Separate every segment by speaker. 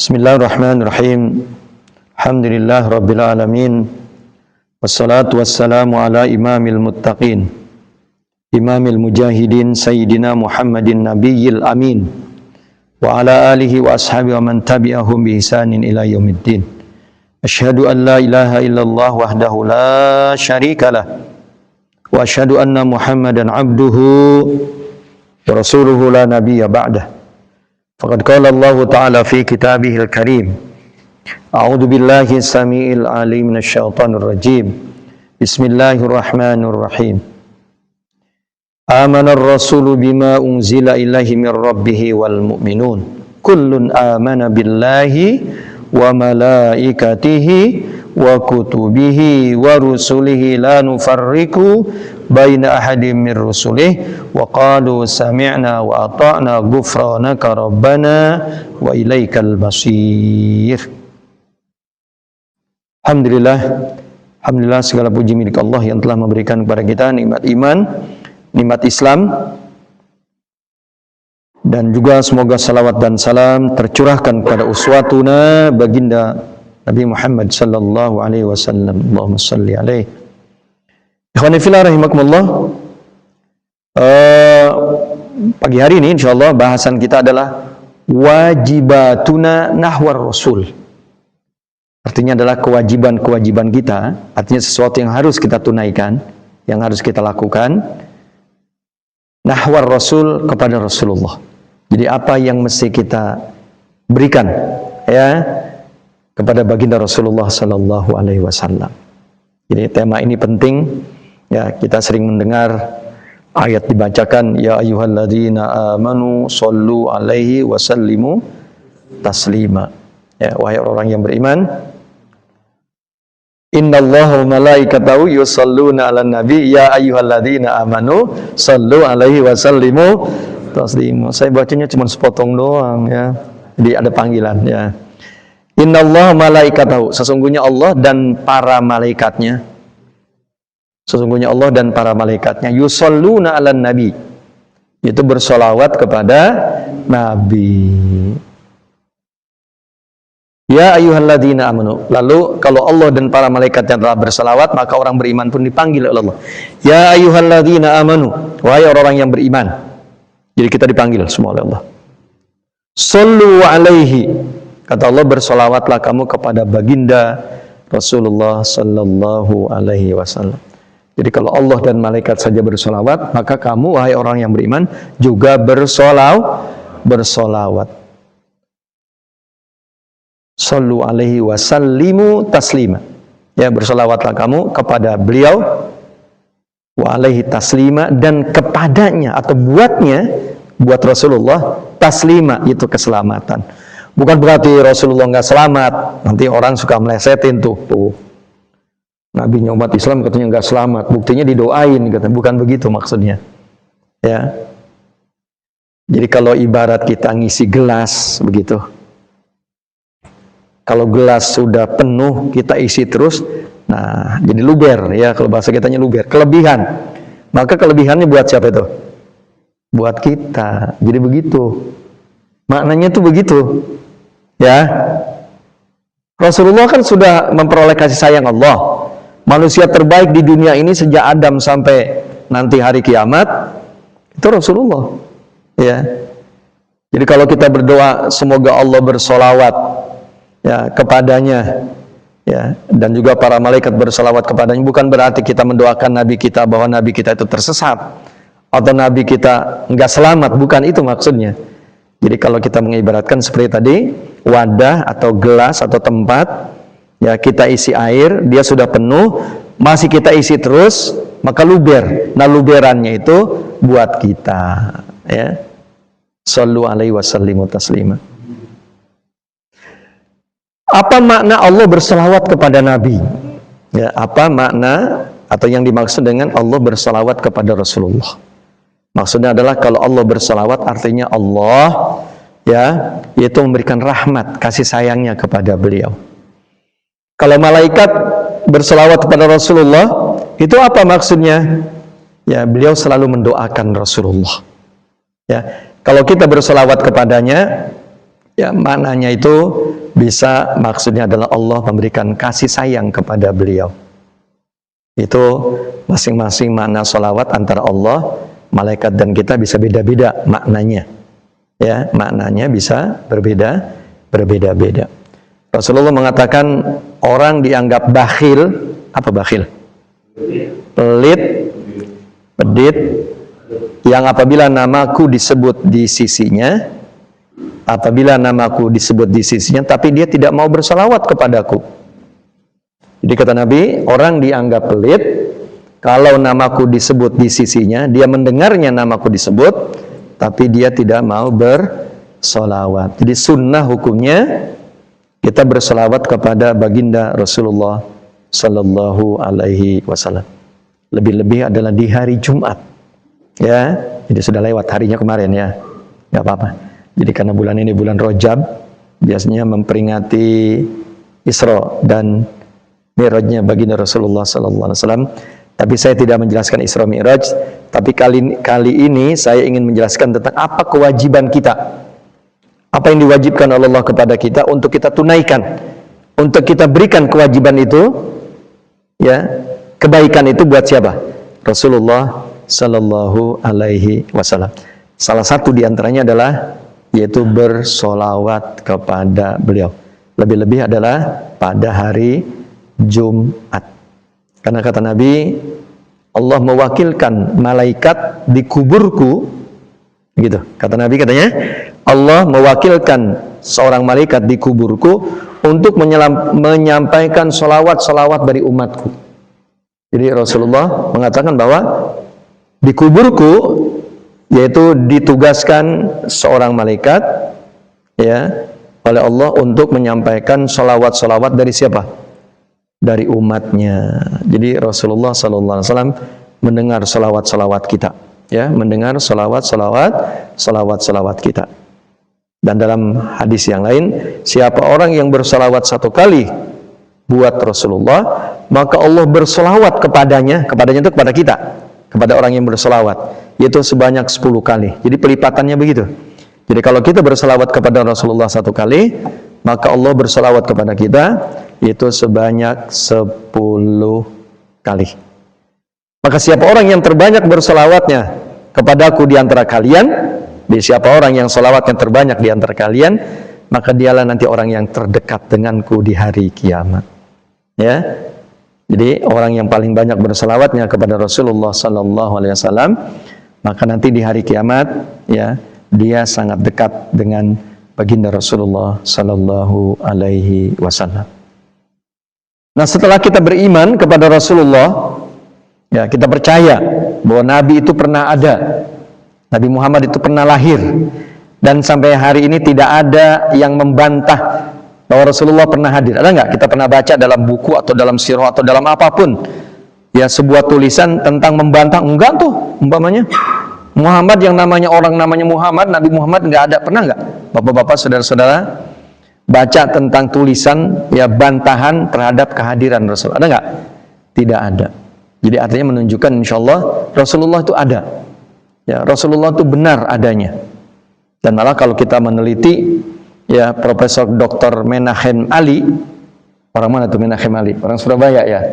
Speaker 1: Bismillahirrahmanirrahim. Alhamdulillah rabbil alamin. Wassalatu wassalamu ala imamil muttaqin, imamil mujahidin, sayyidina Muhammadin nabiyil amin, wa ala alihi wa ashabihi wa man tabi'ahum bi ihsanin ila yaumiddin. Asyhadu an la ilaha illallah wahdahu la syarika lah, wa asyhadu anna Muhammadan abduhu wa rasuluhu la nabiyya ba'dah. Faqad qala Allah Ta'ala fi kitabihil karim. A'udzu billahi as-sami'il 'alim minasyaitonir rajim. Bismillahirrahmanirrahim. Amana ar-rasulu bima unzila ilaihi mir rabbih wal mu'minun. Kullun amana billahi wa malaikatihi wa kutubihi wa rusulihi la nufarriqu baina ahadin min rusulih wa qalu sami'na wa ata'na ghufranaka rabbana wa ilaikal masir. Alhamdulillah segala puji milik Allah yang telah memberikan kepada kita nikmat iman, nikmat Islam, dan juga semoga salawat dan salam tercurahkan kepada uswatuna baginda Nabi Muhammad sallallahu alaihi wasallam. Allahumma salli alaihi. Ikhwani fillah rahimakumullah. Pagi hari ini insyaallah bahasan kita adalah wajibatuna nahwar rasul. Artinya adalah kewajiban-kewajiban kita, artinya sesuatu yang harus kita tunaikan, yang harus kita lakukan nahwar rasul, kepada Rasulullah. Jadi apa yang mesti kita berikan ya kepada baginda Rasulullah sallallahu alaihi wasallam. Jadi tema ini penting ya, kita sering mendengar ayat dibacakan, ya ayyuhalladzina amanu shollu alaihi wasallimu taslima. Ya, wahai orang yang beriman, innallaha wa malaikatahu yusholluna 'alan nabi ya ayyuhalladzina amanu shollu alaihi wasallimu taslima. Saya bacanya cuma sepotong doang ya. Jadi ada panggilan ya. Innallaha malaikatahu, sesungguhnya Allah dan para malaikatnya. Sesungguhnya Allah dan para malaikatnya yusholluna 'alan nabi, itu bersolawat kepada Nabi. Ya ayyuhalladzina amanu. Lalu kalau Allah dan para malaikatnya telah bersolawat, maka orang beriman pun dipanggil oleh Allah. Ya ayyuhalladzina amanu, wahai orang yang beriman. Jadi kita dipanggil semua oleh Allah. Shollu alaihi, kata Allah, bersolawatlah kamu kepada baginda Rasulullah sallallahu alaihi wasallam. Jadi kalau Allah dan malaikat saja bersolawat, maka kamu wahai orang yang beriman juga bersolawat. Shollu alaihi wasallimu taslima. Ya, bersolawatlah kamu kepada beliau, wa alaihi taslima, dan kepadanya atau buat Rasulullah taslima, itu keselamatan. Bukan berarti Rasulullah nggak selamat. Nanti orang suka melesetin tuh. Nabinya umat Islam katanya nggak selamat, buktinya didoain, katanya. Bukan begitu maksudnya. Ya. Jadi kalau ibarat kita ngisi gelas begitu. Kalau gelas sudah penuh kita isi terus, nah jadi luber ya, kalau bahasa kitanya luber, kelebihan. Maka kelebihannya buat siapa itu? Buat kita. Jadi begitu. Maknanya tuh begitu. Ya. Rasulullah kan sudah memperoleh kasih sayang Allah. Manusia terbaik di dunia ini sejak Adam sampai nanti hari kiamat itu Rasulullah. Ya. Jadi kalau kita berdoa semoga Allah bersolawat ya kepadanya, ya, dan juga para malaikat bersolawat kepadanya, bukan berarti kita mendoakan Nabi kita bahwa Nabi kita itu tersesat atau Nabi kita enggak selamat, bukan itu maksudnya. Jadi kalau kita mengibaratkan seperti tadi, wadah atau gelas atau tempat, ya, kita isi air, dia sudah penuh, masih kita isi terus, maka luber. Nah, luberannya itu buat kita, ya. Shallu alaihi wasallimu taslima. Apa makna Allah berselawat kepada Nabi? Ya, apa makna atau yang dimaksud dengan Allah berselawat kepada Rasulullah? Maksudnya adalah kalau Allah berselawat artinya Allah ya, yaitu memberikan rahmat, kasih sayangnya kepada beliau. Kalau malaikat berselawat kepada Rasulullah, itu apa maksudnya? Ya, beliau selalu mendoakan Rasulullah. Ya, kalau kita berselawat kepadanya, Ya, maknanya itu bisa maksudnya adalah Allah memberikan kasih sayang kepada beliau. Itu masing-masing makna sholawat antara Allah, malaikat dan kita bisa beda-beda maknanya. Ya, maknanya bisa berbeda-beda. Rasulullah mengatakan orang dianggap bakhil. Apa bakhil? Pelit, pedit, yang apabila namaku disebut di sisinya, tapi dia tidak mau bersalawat kepadaku. Jadi kata Nabi, orang dianggap pelit kalau namaku disebut di sisinya, dia mendengarnya namaku disebut, tapi dia tidak mau bersalawat. Jadi sunnah hukumnya kita bersalawat kepada baginda Rasulullah Sallallahu Alaihi Wasallam. Lebih-lebih adalah di hari Jumat. Ya, jadi sudah lewat harinya kemarin ya, nggak apa-apa. Jadi karena bulan ini bulan Rajab, biasanya memperingati Isra dan Mi'rajnya baginda Rasulullah Sallallahu Alaihi Wasallam. Tapi saya tidak menjelaskan Isra Mi'raj. Tapi kali ini saya ingin menjelaskan tentang apa kewajiban kita, apa yang diwajibkan oleh Allah kepada kita untuk kita tunaikan, untuk kita berikan kewajiban itu, ya, kebaikan itu buat siapa? Rasulullah Sallallahu Alaihi Wasallam. Salah satu diantaranya adalah yaitu bersolawat kepada beliau. Lebih-lebih adalah pada hari Jumat. Karena kata Nabi, Allah mewakilkan malaikat di kuburku, gitu. Kata Nabi katanya, Allah mewakilkan seorang malaikat di kuburku untuk menyampaikan solawat-solawat dari umatku. Jadi Rasulullah mengatakan bahwa di kuburku, yaitu ditugaskan seorang malaikat, ya, oleh Allah untuk menyampaikan solawat-solawat dari siapa? Dari umatnya. Jadi Rasulullah Sallallahu Alaihi Wasallam mendengar solawat-solawat kita, ya, mendengar solawat-solawat kita. Dan dalam hadis yang lain, siapa orang yang bersolawat 1 kali buat Rasulullah, maka Allah bersolawat kepadanya itu kepada kita, kepada orang yang bersolawat, yaitu sebanyak 10 kali. Jadi pelipatannya begitu. Jadi kalau kita bersolawat kepada Rasulullah 1 kali, maka Allah bersolawat kepada kita yaitu sebanyak 10 kali. Maka siapa orang yang terbanyak bersolawatnya kepadaku di antara kalian, siapa orang yang solawat yang terbanyak di antara kalian, maka dialah nanti orang yang terdekat denganku di hari kiamat. Ya, jadi orang yang paling banyak bersolawatnya kepada Rasulullah Sallallahu Alaihi Wasallam, maka nanti di hari kiamat, ya, dia sangat dekat dengan baginda Rasulullah Sallallahu Alaihi Wasallam. Nah, setelah kita beriman kepada Rasulullah, ya, kita percaya bahwa Nabi itu pernah ada, Nabi Muhammad itu pernah lahir, dan sampai hari ini tidak ada yang membantah bahwa Rasulullah pernah hadir. Ada nggak? Kita pernah baca dalam buku atau dalam sirah atau dalam apapun, ya, sebuah tulisan tentang membantah? Enggak tuh, umpamanya Muhammad yang namanya orang namanya Muhammad, Nabi Muhammad nggak ada, pernah nggak? Bapak-bapak, saudara-saudara, baca tentang tulisan, ya, bantahan terhadap kehadiran Rasul? Ada nggak? Tidak ada. Jadi artinya menunjukkan insyaallah Rasulullah itu ada. Ya, Rasulullah itu benar adanya. Dan malah kalau kita meneliti, ya, Profesor Dr. Menahem Ali, orang mana tuh Menahem Ali? Orang Surabaya, ya.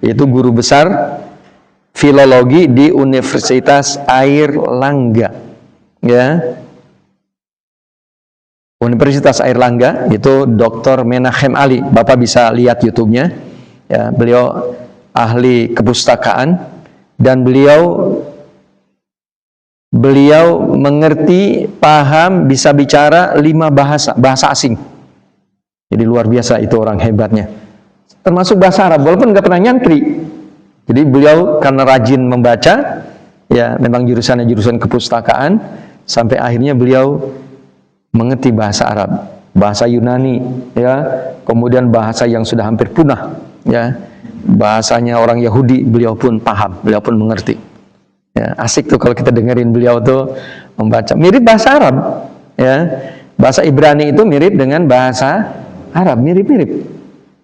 Speaker 1: Itu guru besar filologi di Universitas Airlangga, ya. Universitas Airlangga itu Dr. Menahem Ali. Bapak bisa lihat YouTube-nya. Ya, beliau ahli kepustakaan dan beliau mengerti, paham, bisa bicara 5 bahasa asing. Jadi luar biasa itu orang hebatnya. Termasuk bahasa Arab, walaupun nggak pernah nyantri. Jadi beliau karena rajin membaca, ya, memang jurusannya jurusan kepustakaan, sampai akhirnya beliau mengerti bahasa Arab, bahasa Yunani, ya, kemudian bahasa yang sudah hampir punah, ya, bahasanya orang Yahudi beliau pun paham, beliau pun mengerti. Ya, asik tuh kalau kita dengerin beliau tuh membaca. Mirip bahasa Arab, ya, bahasa Ibrani itu mirip dengan bahasa Arab, mirip-mirip,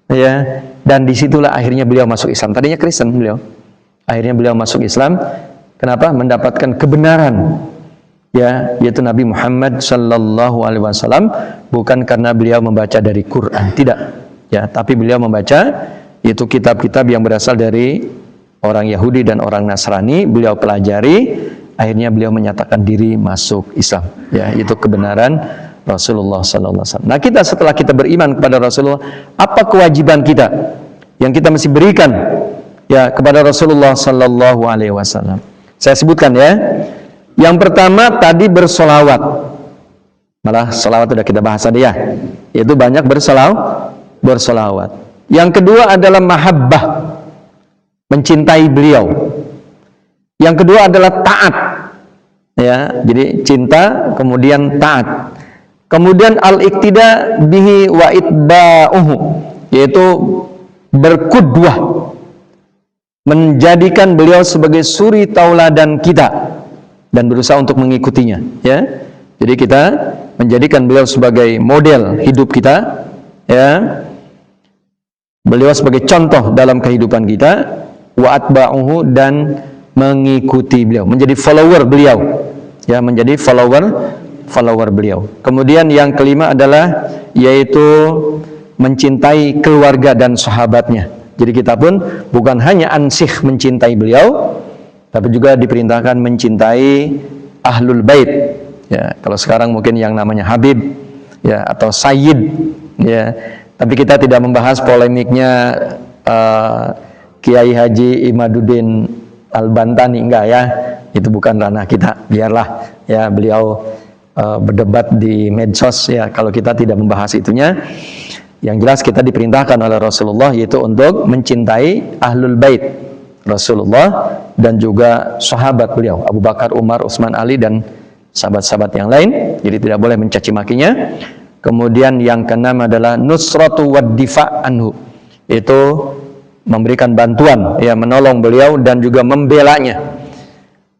Speaker 1: ya. Dan disitulah akhirnya beliau masuk Islam. Tadinya Kristen beliau, akhirnya beliau masuk Islam. Kenapa? Mendapatkan kebenaran, ya, yaitu Nabi Muhammad sallallahu alaihi wasallam, bukan karena beliau membaca dari Quran, tidak, ya, tapi beliau membaca yaitu kitab-kitab yang berasal dari orang Yahudi dan orang Nasrani, beliau pelajari, akhirnya beliau menyatakan diri masuk Islam, ya, itu kebenaran Rasulullah sallallahu alaihi wasallam. Nah, kita setelah kita beriman kepada Rasulullah, apa kewajiban kita yang kita mesti berikan, ya, kepada Rasulullah sallallahu alaihi wasallam? Saya sebutkan, ya. Yang pertama tadi bersolawat. Malah solawat sudah kita bahas tadi, ya. Yaitu banyak bersolawat. Yang kedua adalah mahabbah, mencintai beliau. Yang kedua adalah taat, ya. Jadi cinta kemudian taat. Kemudian al-iqtida bihi wa itba'uhu, yaitu berqudwah, menjadikan beliau sebagai suri tauladan kita dan berusaha untuk mengikutinya, ya. Jadi kita menjadikan beliau sebagai model hidup kita, ya. Beliau sebagai contoh dalam kehidupan kita, wa atba'uhu, dan mengikuti beliau, menjadi follower beliau, ya, menjadi follower beliau. Kemudian yang kelima adalah yaitu mencintai keluarga dan sahabatnya. Jadi kita pun bukan hanya ansih mencintai beliau, tapi juga diperintahkan mencintai ahlul bait, ya. Kalau sekarang mungkin yang namanya Habib, ya, atau Sayyid, ya. Tapi kita tidak membahas polemiknya Kiai Haji Imaduddin Al-Bantani, enggak, ya. Itu bukan ranah kita. Biarlah, ya, beliau berdebat di medsos, ya. Kalau kita tidak membahas itunya, yang jelas kita diperintahkan oleh Rasulullah yaitu untuk mencintai ahlul bait Rasulullah dan juga sahabat beliau, Abu Bakar, Umar, Utsman, Ali, dan sahabat-sahabat yang lain. Jadi tidak boleh mencaci makinya. Kemudian yang keenam adalah nusratu wad difa' anhu, itu memberikan bantuan, ya, menolong beliau dan juga membelanya.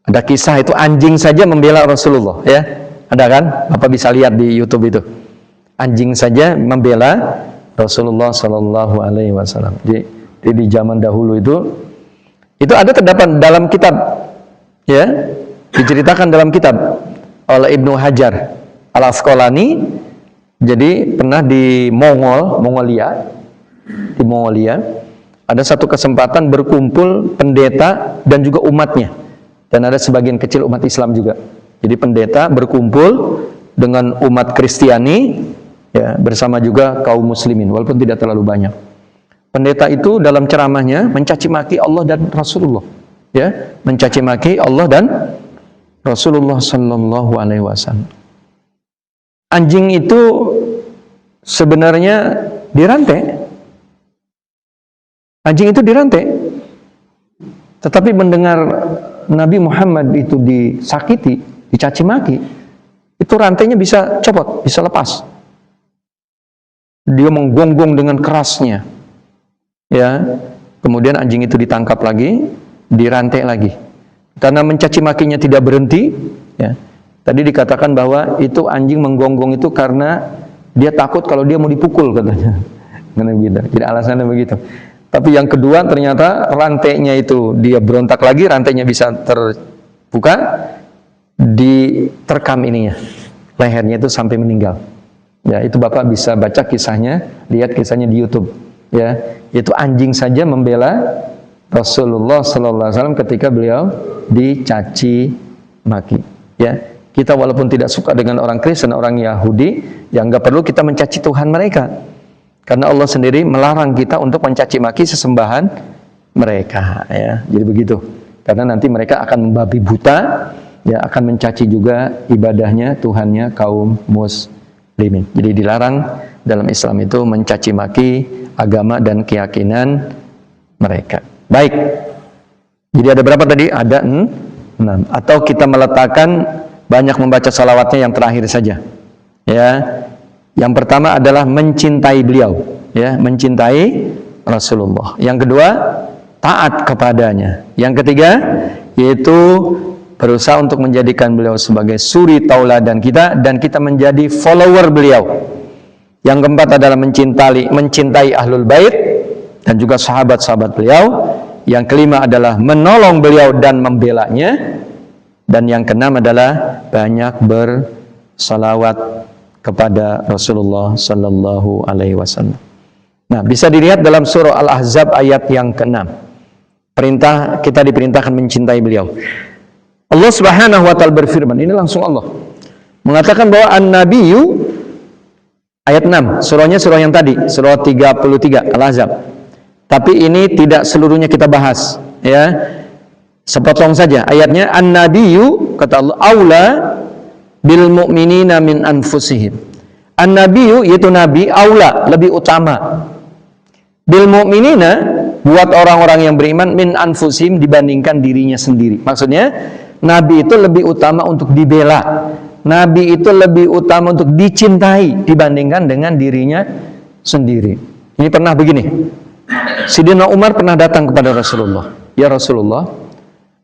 Speaker 1: Ada kisah itu anjing saja membela Rasulullah, ya. Ada kan? Bapak bisa lihat di YouTube itu. Anjing saja membela Rasulullah sallallahu alaihi wasallam. Jadi di zaman dahulu itu ada terdapat dalam kitab, ya, diceritakan dalam kitab oleh Ibnu Hajar Al-Asqalani. Jadi pernah di Mongolia ada satu kesempatan berkumpul pendeta dan juga umatnya, dan ada sebagian kecil umat Islam juga. Jadi pendeta berkumpul dengan umat Kristiani, ya, bersama juga kaum muslimin, walaupun tidak terlalu banyak. Pendeta itu dalam ceramahnya mencaci maki Allah dan Rasulullah, ya, mencaci maki Allah dan Rasulullah sallallahu alaihi wasallam. Anjing itu sebenarnya dirantai. Anjing itu dirantai. Tetapi mendengar Nabi Muhammad itu disakiti, dicaci maki, itu rantainya bisa copot, bisa lepas. Dia menggonggong dengan kerasnya, ya. Kemudian anjing itu ditangkap lagi, dirantai lagi. Karena mencaci makinya tidak berhenti, ya. Tadi dikatakan bahwa itu anjing menggonggong itu karena dia takut kalau dia mau dipukul, katanya. Jadi alasannya begitu. Tapi yang kedua ternyata rantainya itu dia berontak lagi, rantainya bisa terbuka, diterkam ininya, lehernya itu sampai meninggal. Ya, itu Bapak bisa baca kisahnya, lihat kisahnya di YouTube, ya. Itu anjing saja membela Rasulullah sallallahu alaihi wasallam ketika beliau dicaci maki, ya. Kita walaupun tidak suka dengan orang Kristen, orang Yahudi, ya enggak perlu kita mencaci Tuhan mereka. Karena Allah sendiri melarang kita untuk mencaci maki sesembahan mereka, ya. Jadi begitu. Karena nanti mereka akan membabi buta, ya, akan mencaci juga ibadahnya, Tuhannya kaum muslimin. Jadi dilarang dalam Islam itu mencaci maki agama dan keyakinan mereka. Baik. Jadi ada berapa tadi? Ada 6. Atau kita meletakkan banyak membaca salawatnya yang terakhir saja. Ya. Yang pertama adalah mencintai beliau, ya, mencintai Rasulullah. Yang kedua, taat kepadanya. Yang ketiga, yaitu berusaha untuk menjadikan beliau sebagai suri tauladan kita dan kita menjadi follower beliau. Yang keempat adalah mencintai ahlul bait dan juga sahabat-sahabat beliau. Yang kelima adalah menolong beliau dan membelanya. Dan yang keenam adalah banyak bersalawat kepada Rasulullah sallallahu alaihi wasallam. Nah, bisa dilihat dalam surah Al-Ahzab ayat yang ke-6. Kita diperintahkan mencintai beliau. Allah Subhanahu wa taala berfirman, ini langsung Allah mengatakan bahwa an-nabiyyu, ayat 6, surahnya surah yang tadi, surah 33 Al-Ahzab. Tapi ini tidak seluruhnya kita bahas, ya. Sepotong saja ayatnya. An-nabiyyu, kata Allah, aula bil mu'minina min anfusihim. An-nabiyyu, yaitu nabi, aula, lebih utama, bil mu'minina, buat orang-orang yang beriman, min anfusihim, dibandingkan dirinya sendiri. Maksudnya nabi itu lebih utama untuk dibela, nabi itu lebih utama untuk dicintai dibandingkan dengan dirinya sendiri. Ini pernah begini, Sayyidina Umar pernah datang kepada Rasulullah, ya Rasulullah,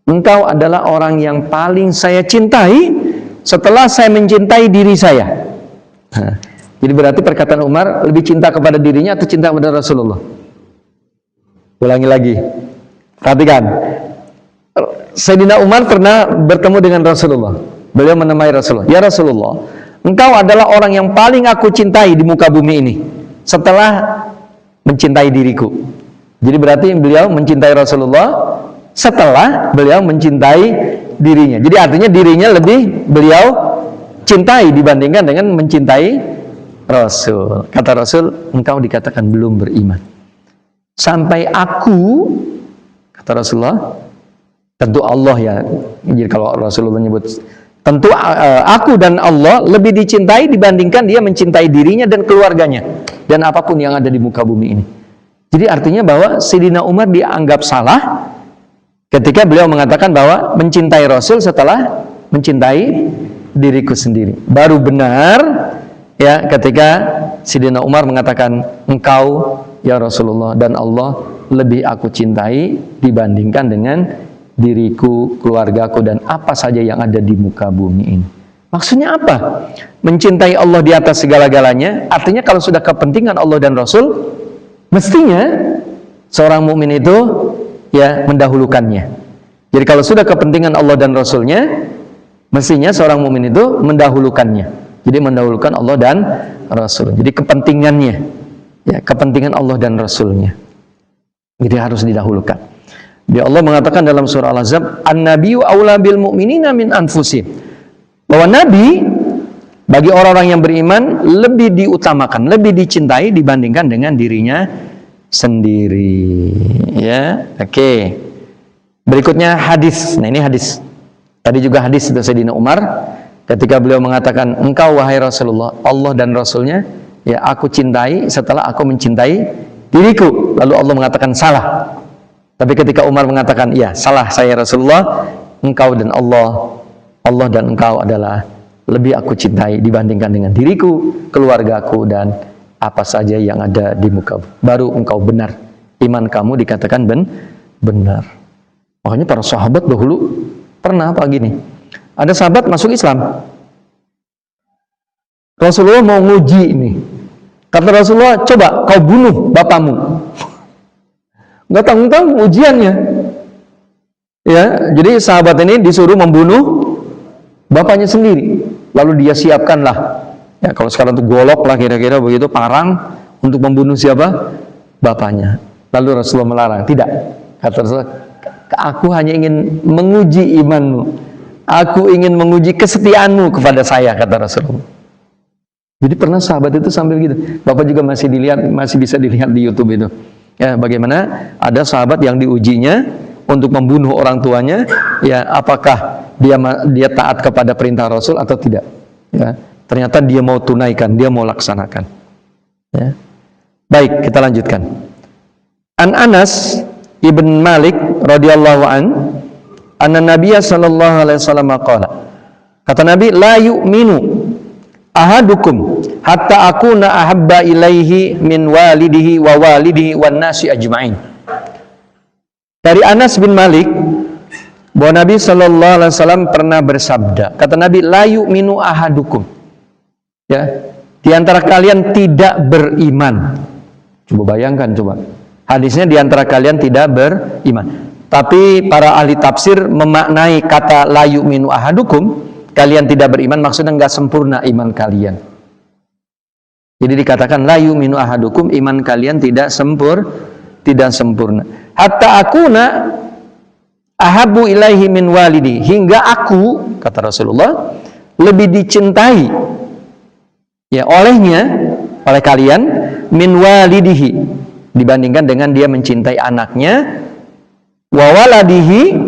Speaker 1: engkau adalah orang yang paling saya cintai setelah saya mencintai diri saya. Jadi berarti perkataan Umar lebih cinta kepada dirinya atau cinta kepada Rasulullah? Ulangi lagi, perhatikan. Sayyidina Umar pernah bertemu dengan Rasulullah. Beliau menemui Rasulullah, ya Rasulullah, engkau adalah orang yang paling aku cintai di muka bumi ini setelah mencintai diriku. Jadi berarti beliau mencintai Rasulullah setelah beliau mencintai dirinya. Jadi artinya dirinya lebih beliau cintai dibandingkan dengan mencintai Rasul. Kata Rasul, engkau dikatakan belum beriman sampai aku, kata Rasulullah, tentu Allah ya. Jadi kalau Rasulullah menyebut tentu aku dan Allah lebih dicintai dibandingkan dia mencintai dirinya dan keluarganya dan apapun yang ada di muka bumi ini. Jadi artinya bahwa Sayyidina Umar dianggap salah ketika beliau mengatakan bahwa mencintai Rasul setelah mencintai diriku sendiri. Baru benar ya ketika Sayyidina Umar mengatakan, engkau ya Rasulullah dan Allah lebih aku cintai dibandingkan dengan diriku, keluargaku, dan apa saja yang ada di muka bumi ini. Maksudnya apa? Mencintai Allah di atas segala-galanya, artinya kalau sudah kepentingan Allah dan Rasul, mestinya seorang mukmin itu ya mendahulukannya. Jadi kalau sudah kepentingan Allah dan Rasulnya, mestinya seorang mukmin itu mendahulukannya. Jadi mendahulukan Allah dan Rasul. Jadi kepentingannya, ya kepentingan Allah dan Rasulnya. Jadi harus didahulukan. Dia Allah mengatakan dalam surah Al-Ahzab, an-nabiyyu aula bil mu'minina min anfusihim. Bahwa nabi bagi orang-orang yang beriman lebih diutamakan, lebih dicintai dibandingkan dengan dirinya sendiri. Ya, oke. Berikutnya hadis. Nah, ini hadis. Tadi juga hadis itu Sayyidina Umar ketika beliau mengatakan, engkau wahai Rasulullah, Allah dan Rasulnya ya aku cintai setelah aku mencintai diriku. Lalu Allah mengatakan salah. Tapi ketika Umar mengatakan, ya salah saya Rasulullah, engkau dan Allah dan engkau adalah lebih aku cintai dibandingkan dengan diriku, keluargaku, dan apa saja yang ada di muka. Baru engkau benar, iman kamu dikatakan benar. Makanya para sahabat dahulu pernah apa gini, ada sahabat masuk Islam, Rasulullah mau nguji ini, kata Rasulullah, coba kau bunuh bapamu. Nggak tanggung-tanggung ujiannya. Ya, jadi sahabat ini disuruh membunuh bapaknya sendiri. Lalu dia siapkanlah, ya kalau sekarang tuh golok lah kira-kira begitu, parang untuk membunuh siapa? Bapaknya. Lalu Rasulullah melarang. Tidak. Kata Rasulullah, aku hanya ingin menguji imanmu. Aku ingin menguji kesetiaanmu kepada saya, kata Rasulullah. Jadi pernah sahabat itu sambil gitu. Bapak juga masih bisa dilihat di YouTube itu. Ya, bagaimana ada sahabat yang diujinya untuk membunuh orang tuanya, ya apakah dia taat kepada perintah Rasul atau tidak? Ya, ternyata dia mau tunaikan, dia mau laksanakan. Ya. Baik, kita lanjutkan. An Anas ibn Malik radhiyallahu an, anna Nabiya sallallahu alaihi wasallam qala. Kata Nabi, la yu'minu ahadukum hatta akuna ahabba ilaihi min walidihi wa walidihi wan nasi ajma'in. Dari Anas bin Malik bahwa Nabi sallallahu alaihi wasallam pernah bersabda, kata Nabi, la yu'minu ahadukum, ya, di antara kalian tidak beriman. Coba bayangkan, coba hadisnya, di antara kalian tidak beriman. Tapi para ahli tafsir memaknai kata la yu'minu ahadukum, kalian tidak beriman, maksudnya enggak sempurna iman kalian. Jadi dikatakan la yu'minu ahadukum, iman kalian tidak sempurna. Hatta akuna ahabbu ilaihi min walidi, hingga aku, kata Rasulullah, lebih dicintai ya oleh kalian min walidihi, dibandingkan dengan dia mencintai anaknya, wa waladihi,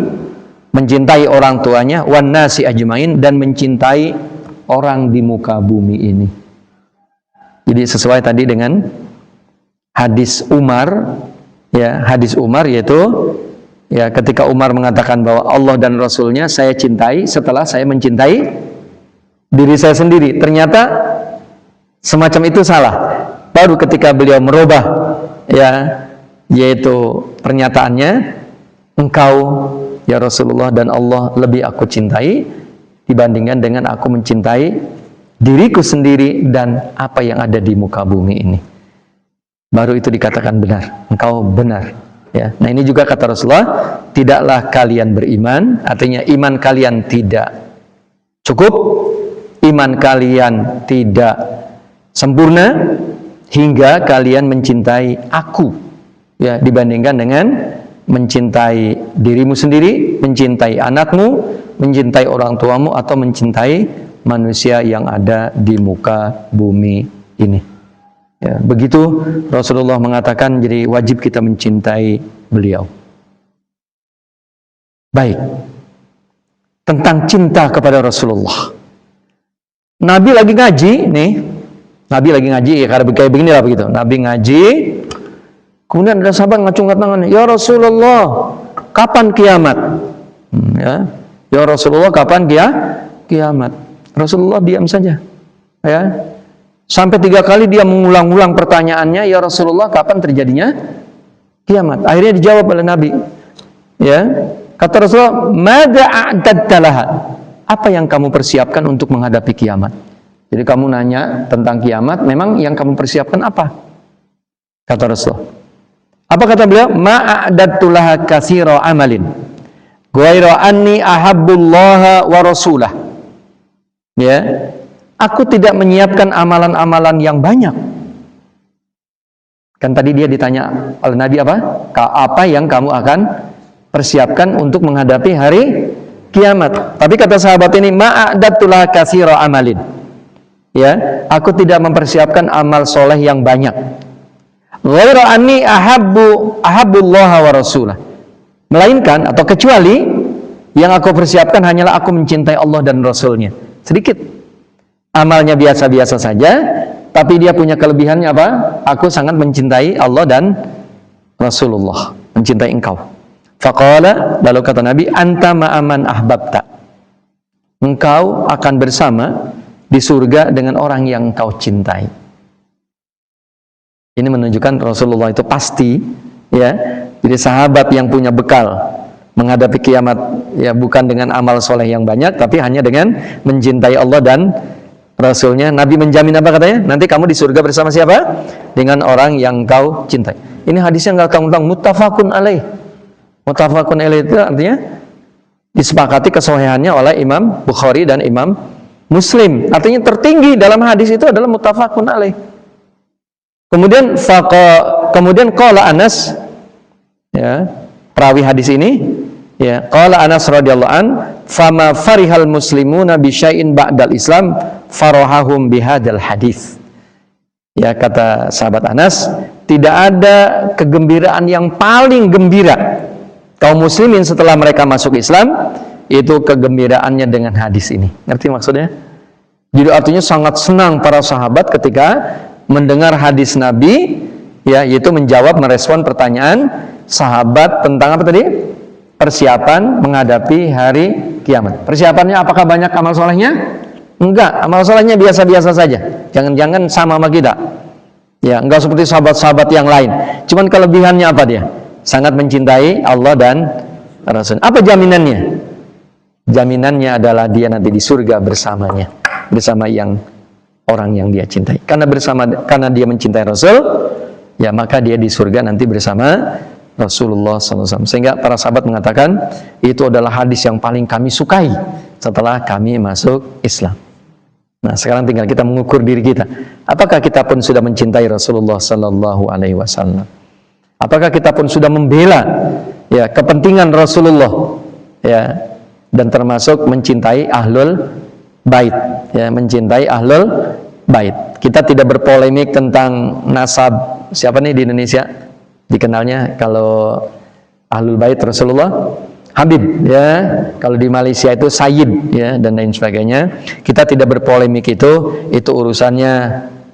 Speaker 1: mencintai orang tuanya, wan nasi ajmain, dan mencintai orang di muka bumi ini. Jadi sesuai tadi dengan hadis Umar, ya, hadis Umar yaitu ya ketika Umar mengatakan bahwa Allah dan Rasulnya saya cintai setelah saya mencintai diri saya sendiri. Ternyata semacam itu salah. Baru ketika beliau merubah ya, yaitu pernyataannya, engkau ya Rasulullah dan Allah lebih aku cintai dibandingkan dengan aku mencintai diriku sendiri dan apa yang ada di muka bumi ini. Baru itu dikatakan benar, engkau benar ya. Nah ini juga kata Rasulullah, tidaklah kalian beriman, artinya iman kalian tidak cukup, iman kalian tidak sempurna hingga kalian mencintai aku ya, dibandingkan dengan mencintai dirimu sendiri, mencintai anakmu, mencintai orang tuamu, atau mencintai manusia yang ada di muka bumi ini ya, begitu Rasulullah mengatakan, jadi wajib kita mencintai beliau. Baik, tentang cinta kepada Rasulullah, Nabi lagi ngaji nih, Nabi lagi ngaji ya, kayak begini lah begitu. Nabi ngaji, kemudian ada sahabat ngacungkan tangannya, ya Rasulullah, kapan kiamat? Ya Rasulullah, kapan kiamat? Rasulullah diam saja, ya. Sampai 3 kali dia mengulang-ulang pertanyaannya, ya Rasulullah, kapan terjadinya kiamat? Akhirnya dijawab oleh Nabi, ya. Kata Rasulullah, madza a'dadta laha? Apa yang kamu persiapkan untuk menghadapi kiamat? Jadi kamu nanya tentang kiamat, memang yang kamu persiapkan apa? Kata Rasulullah. Apa kata beliau? Ma'adadtu laha katsira amalin ghaira anni ahabbullaha wa rasulah. Ya, aku tidak menyiapkan amalan-amalan yang banyak. Kan tadi dia ditanya oleh Nabi apa yang kamu akan persiapkan untuk menghadapi hari kiamat. Tapi kata sahabat ini, ma'adadtu laha katsira amalin. Ya, aku tidak mempersiapkan amal soleh yang banyak. Ghaira anni ahabbullaha wa rasulah. Melainkan atau kecuali yang aku persiapkan hanyalah aku mencintai Allah dan Rasulnya. Sedikit. Amalnya biasa-biasa saja, tapi dia punya kelebihannya apa? Aku sangat mencintai Allah dan Rasulullah, mencintai engkau. Faqala, lalu kata Nabi, anta ma'aman ahbabta. Engkau akan bersama di surga dengan orang yang engkau cintai. Ini menunjukkan Rasulullah itu pasti, ya. Jadi sahabat yang punya bekal menghadapi kiamat, ya, bukan dengan amal soleh yang banyak, tapi hanya dengan mencintai Allah dan Rasulnya. Nabi menjamin apa katanya? Nanti kamu di surga bersama siapa? Dengan orang yang engkau cintai. Ini hadisnya nggak tanggung-tanggung, muttafaqun alaih. Muttafaqun alaih itu artinya disepakati kesohihannya oleh Imam Bukhari dan Imam Muslim. Artinya tertinggi dalam hadis itu adalah muttafaqun alaih. Kemudian qala Anas, ya, perawi hadis ini, ya, qala Anas radhiyallahu an, fama farihal muslimuna bi syai'in ba'dal Islam farahahum bihadzal hadis. Ya, kata sahabat Anas, tidak ada kegembiraan yang paling gembira kaum muslimin setelah mereka masuk Islam, itu kegembiraannya dengan hadis ini. Ngerti maksudnya? Jadi artinya sangat senang para sahabat ketika mendengar hadis Nabi, ya, yaitu menjawab, merespon pertanyaan sahabat tentang apa tadi? Persiapan menghadapi hari kiamat. Persiapannya apakah banyak amal solehnya? Enggak, amal solehnya biasa-biasa saja. Jangan-jangan sama kita. Ya, enggak seperti sahabat-sahabat yang lain. Cuman kelebihannya apa dia? Sangat mencintai Allah dan Rasul. Apa jaminannya? Jaminannya adalah dia nanti di surga bersamanya, bersama orang yang dia cintai. Karena dia mencintai Rasul, ya, maka dia di surga nanti bersama Rasulullah SAW. Sehingga para sahabat mengatakan itu adalah hadis yang paling kami sukai setelah kami masuk Islam. Nah, sekarang tinggal kita mengukur diri kita. Apakah kita pun sudah mencintai Rasulullah SAW? Apakah kita pun sudah membela ya kepentingan Rasulullah ya, dan termasuk mencintai ahlul bait ya, mencintai ahlul bait. Kita tidak berpolemik tentang nasab. Siapa nih di Indonesia dikenalnya kalau ahlul bait Rasulullah? Habib ya. Kalau di Malaysia itu Sayyid ya, dan lain sebagainya. Kita tidak berpolemik itu urusannya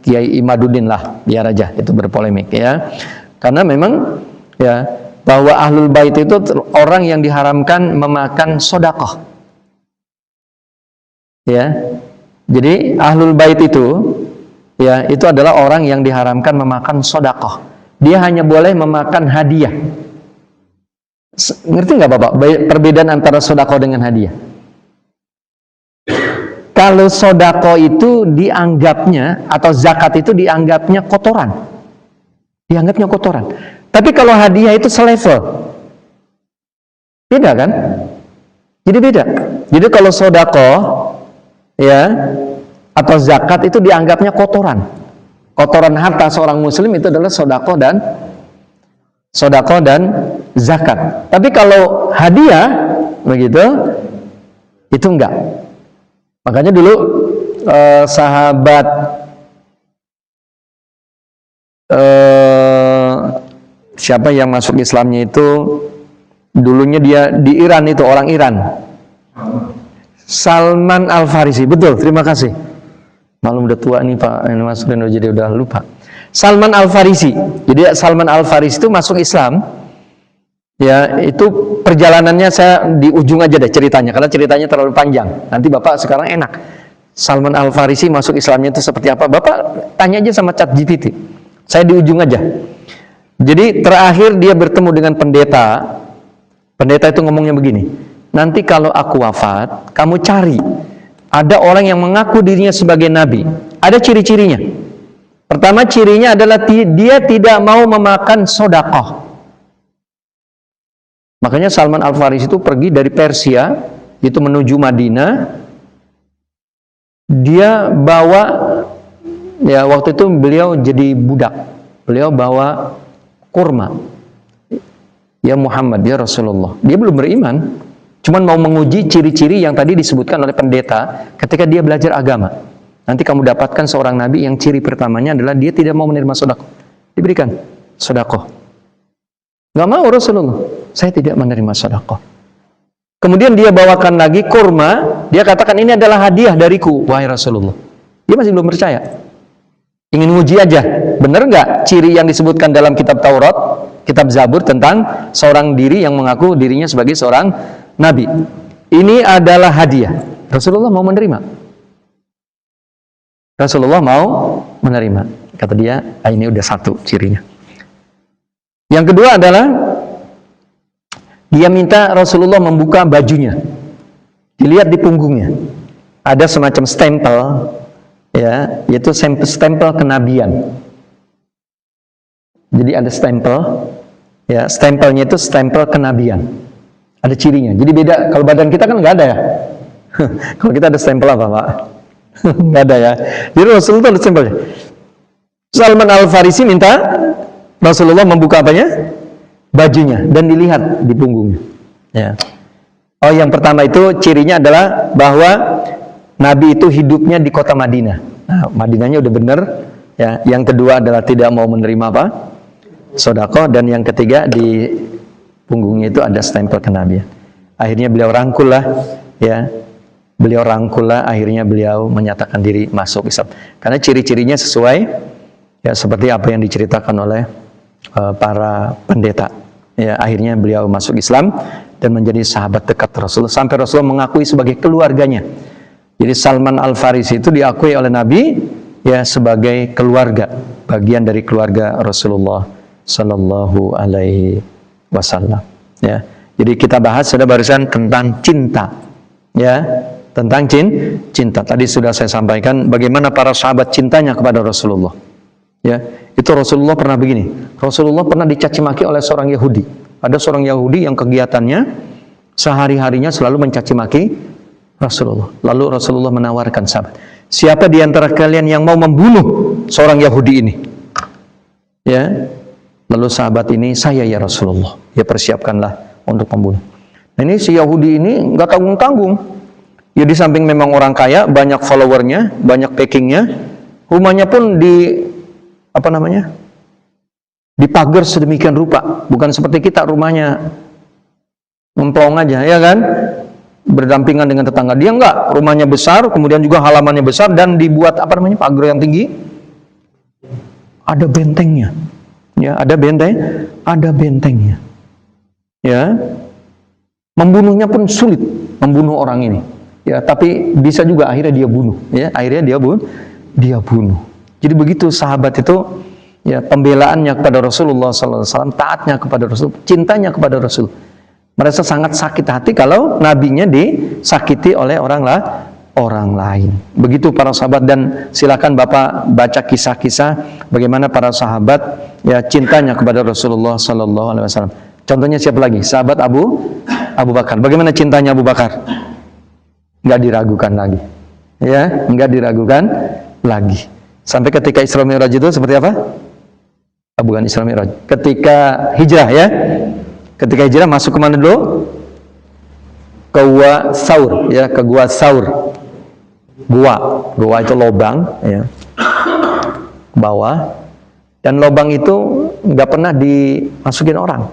Speaker 1: Kiai Imaduddin lah, biar aja itu berpolemik ya. Karena memang ya, bahwa ahlul bait itu orang yang diharamkan memakan sedekah. Ya. Jadi ahlul bait itu ya, itu adalah orang yang diharamkan memakan sedekah. Dia hanya boleh memakan hadiah. Ngerti nggak Bapak perbedaan antara sedekah dengan hadiah? Kalau sedekah itu dianggapnya, atau zakat itu dianggapnya kotoran. Dianggapnya kotoran. Tapi kalau hadiah itu selevel. Beda kan? Jadi beda. Jadi kalau sedekah ya atau zakat itu dianggapnya kotoran. Kotoran harta seorang muslim itu adalah sedekah dan zakat. Tapi kalau hadiah begitu itu enggak. Makanya dulu sahabat siapa yang masuk Islamnya itu dulunya dia di Iran, itu orang Iran, Salman Al-Farisi. Betul, terima kasih. Malum udah tua nih Pak, ini masuk dan jadi udah lupa. Salman Al-Farisi. Jadi Salman Al-Farisi itu masuk Islam ya, itu perjalanannya saya di ujung aja deh ceritanya, karena ceritanya terlalu panjang. Nanti Bapak sekarang enak, Salman Al-Farisi masuk Islamnya itu seperti apa, Bapak tanya aja sama ChatGPT. Saya di ujung aja. Jadi terakhir dia bertemu dengan pendeta. Pendeta itu ngomongnya begini, nanti kalau aku wafat, kamu cari ada orang yang mengaku dirinya sebagai nabi. Ada ciri-cirinya. Pertama cirinya adalah dia tidak mau memakan sedekah. Makanya Salman Al-Farisi itu pergi dari Persia itu menuju Madinah. Dia bawa ya, waktu itu beliau jadi budak. Beliau bawa kurma. Ya Muhammad, ya Rasulullah. Dia belum beriman, cuman mau menguji ciri-ciri yang tadi disebutkan oleh pendeta ketika dia belajar agama. Nanti kamu dapatkan seorang nabi yang ciri pertamanya adalah dia tidak mau menerima sedekah. Diberikan sedekah. Gak mau Rasulullah, saya tidak menerima sedekah. Kemudian dia bawakan lagi kurma, dia katakan ini adalah hadiah dariku, wahai Rasulullah. Dia masih belum percaya. Ingin uji aja, benar nggak ciri yang disebutkan dalam kitab Taurat, kitab Zabur tentang seorang diri yang mengaku dirinya sebagai seorang nabi. Ini adalah hadiah. Rasulullah mau menerima. Rasulullah mau menerima. Kata dia, ini udah satu cirinya. Yang kedua adalah dia minta Rasulullah membuka bajunya. Dilihat di punggungnya. Ada semacam stempel, ya, yaitu stempel kenabian. Jadi ada stempel, ya, stempelnya itu stempel kenabian. Ada cirinya. Jadi beda. Kalau badan kita kan nggak ada ya. Kalau kita ada stempel apa Pak? Nggak ada ya. Jadi Rasulullah ada stempelnya. Salman Al-Farisi minta Rasulullah membuka apanya? Bajunya, dan dilihat di punggungnya. Ya. Oh, yang pertama itu cirinya adalah bahwa Nabi itu hidupnya di kota Madinah. Nah, Madinahnya udah bener. Ya. Yang kedua adalah tidak mau menerima apa? Sedekah. Dan yang ketiga di punggungnya itu ada stempel kenabian. Akhirnya beliau rangkul lah, ya. Beliau rangkul lah. Akhirnya beliau menyatakan diri masuk Islam. Karena ciri-cirinya sesuai, ya, seperti apa yang diceritakan oleh para pendeta. Ya, akhirnya beliau masuk Islam dan menjadi sahabat dekat Rasulullah, sampai Rasulullah mengakui sebagai keluarganya. Jadi Salman Al-Farisi itu diakui oleh Nabi ya sebagai keluarga, bagian dari keluarga Rasulullah Sallallahu Alaihi Wasallam. Ya, jadi kita bahas sudah barusan tentang cinta, ya, tentang cinta. Tadi sudah saya sampaikan bagaimana para sahabat cintanya kepada Rasulullah. Ya, itu Rasulullah pernah begini. Rasulullah pernah dicaci maki oleh seorang Yahudi. Ada seorang Yahudi yang kegiatannya sehari-harinya selalu mencaci maki Rasulullah. Lalu Rasulullah menawarkan sahabat, siapa di antara kalian yang mau membunuh seorang Yahudi ini? Ya, lalu sahabat ini, saya ya Rasulullah. Ya, persiapkanlah untuk membunuh. Nah, ini si Yahudi ini nggak tanggung-tanggung. Ya, di samping memang orang kaya, banyak followernya, banyak backingnya, rumahnya pun dipagar sedemikian rupa. Bukan seperti kita rumahnya ngemplong aja, ya kan? Berdampingan dengan tetangga. Dia enggak, rumahnya besar, kemudian juga halamannya besar, dan dibuat pagar yang tinggi. Ada bentengnya. Ya, ada bentengnya. Ya. Membunuhnya pun sulit, membunuh orang ini. Ya, tapi bisa juga akhirnya dia bunuh. Ya, akhirnya dia bunuh. Jadi begitu sahabat itu, ya, pembelaannya kepada Rasulullah SAW, taatnya kepada Rasul, cintanya kepada Rasul. Mereka sangat sakit hati kalau nabinya disakiti oleh orang lain. Begitu para sahabat, dan silakan Bapak baca kisah-kisah bagaimana para sahabat ya cintanya kepada Rasulullah SAW. Contohnya siapa lagi? Sahabat Abu Bakar. Bagaimana cintanya Abu Bakar? Nggak diragukan lagi. Ya, nggak diragukan lagi. Sampai ketika Isra Mi'raj itu seperti apa? Bukan Isra Mi'raj. Ketika hijrah, ya. Ketika hijrah masuk ke mana dulu? Ke Gua Saur, ya, ke Gua Saur. Gua itu lobang, ya. Bawah. Dan lobang itu nggak pernah dimasukin orang.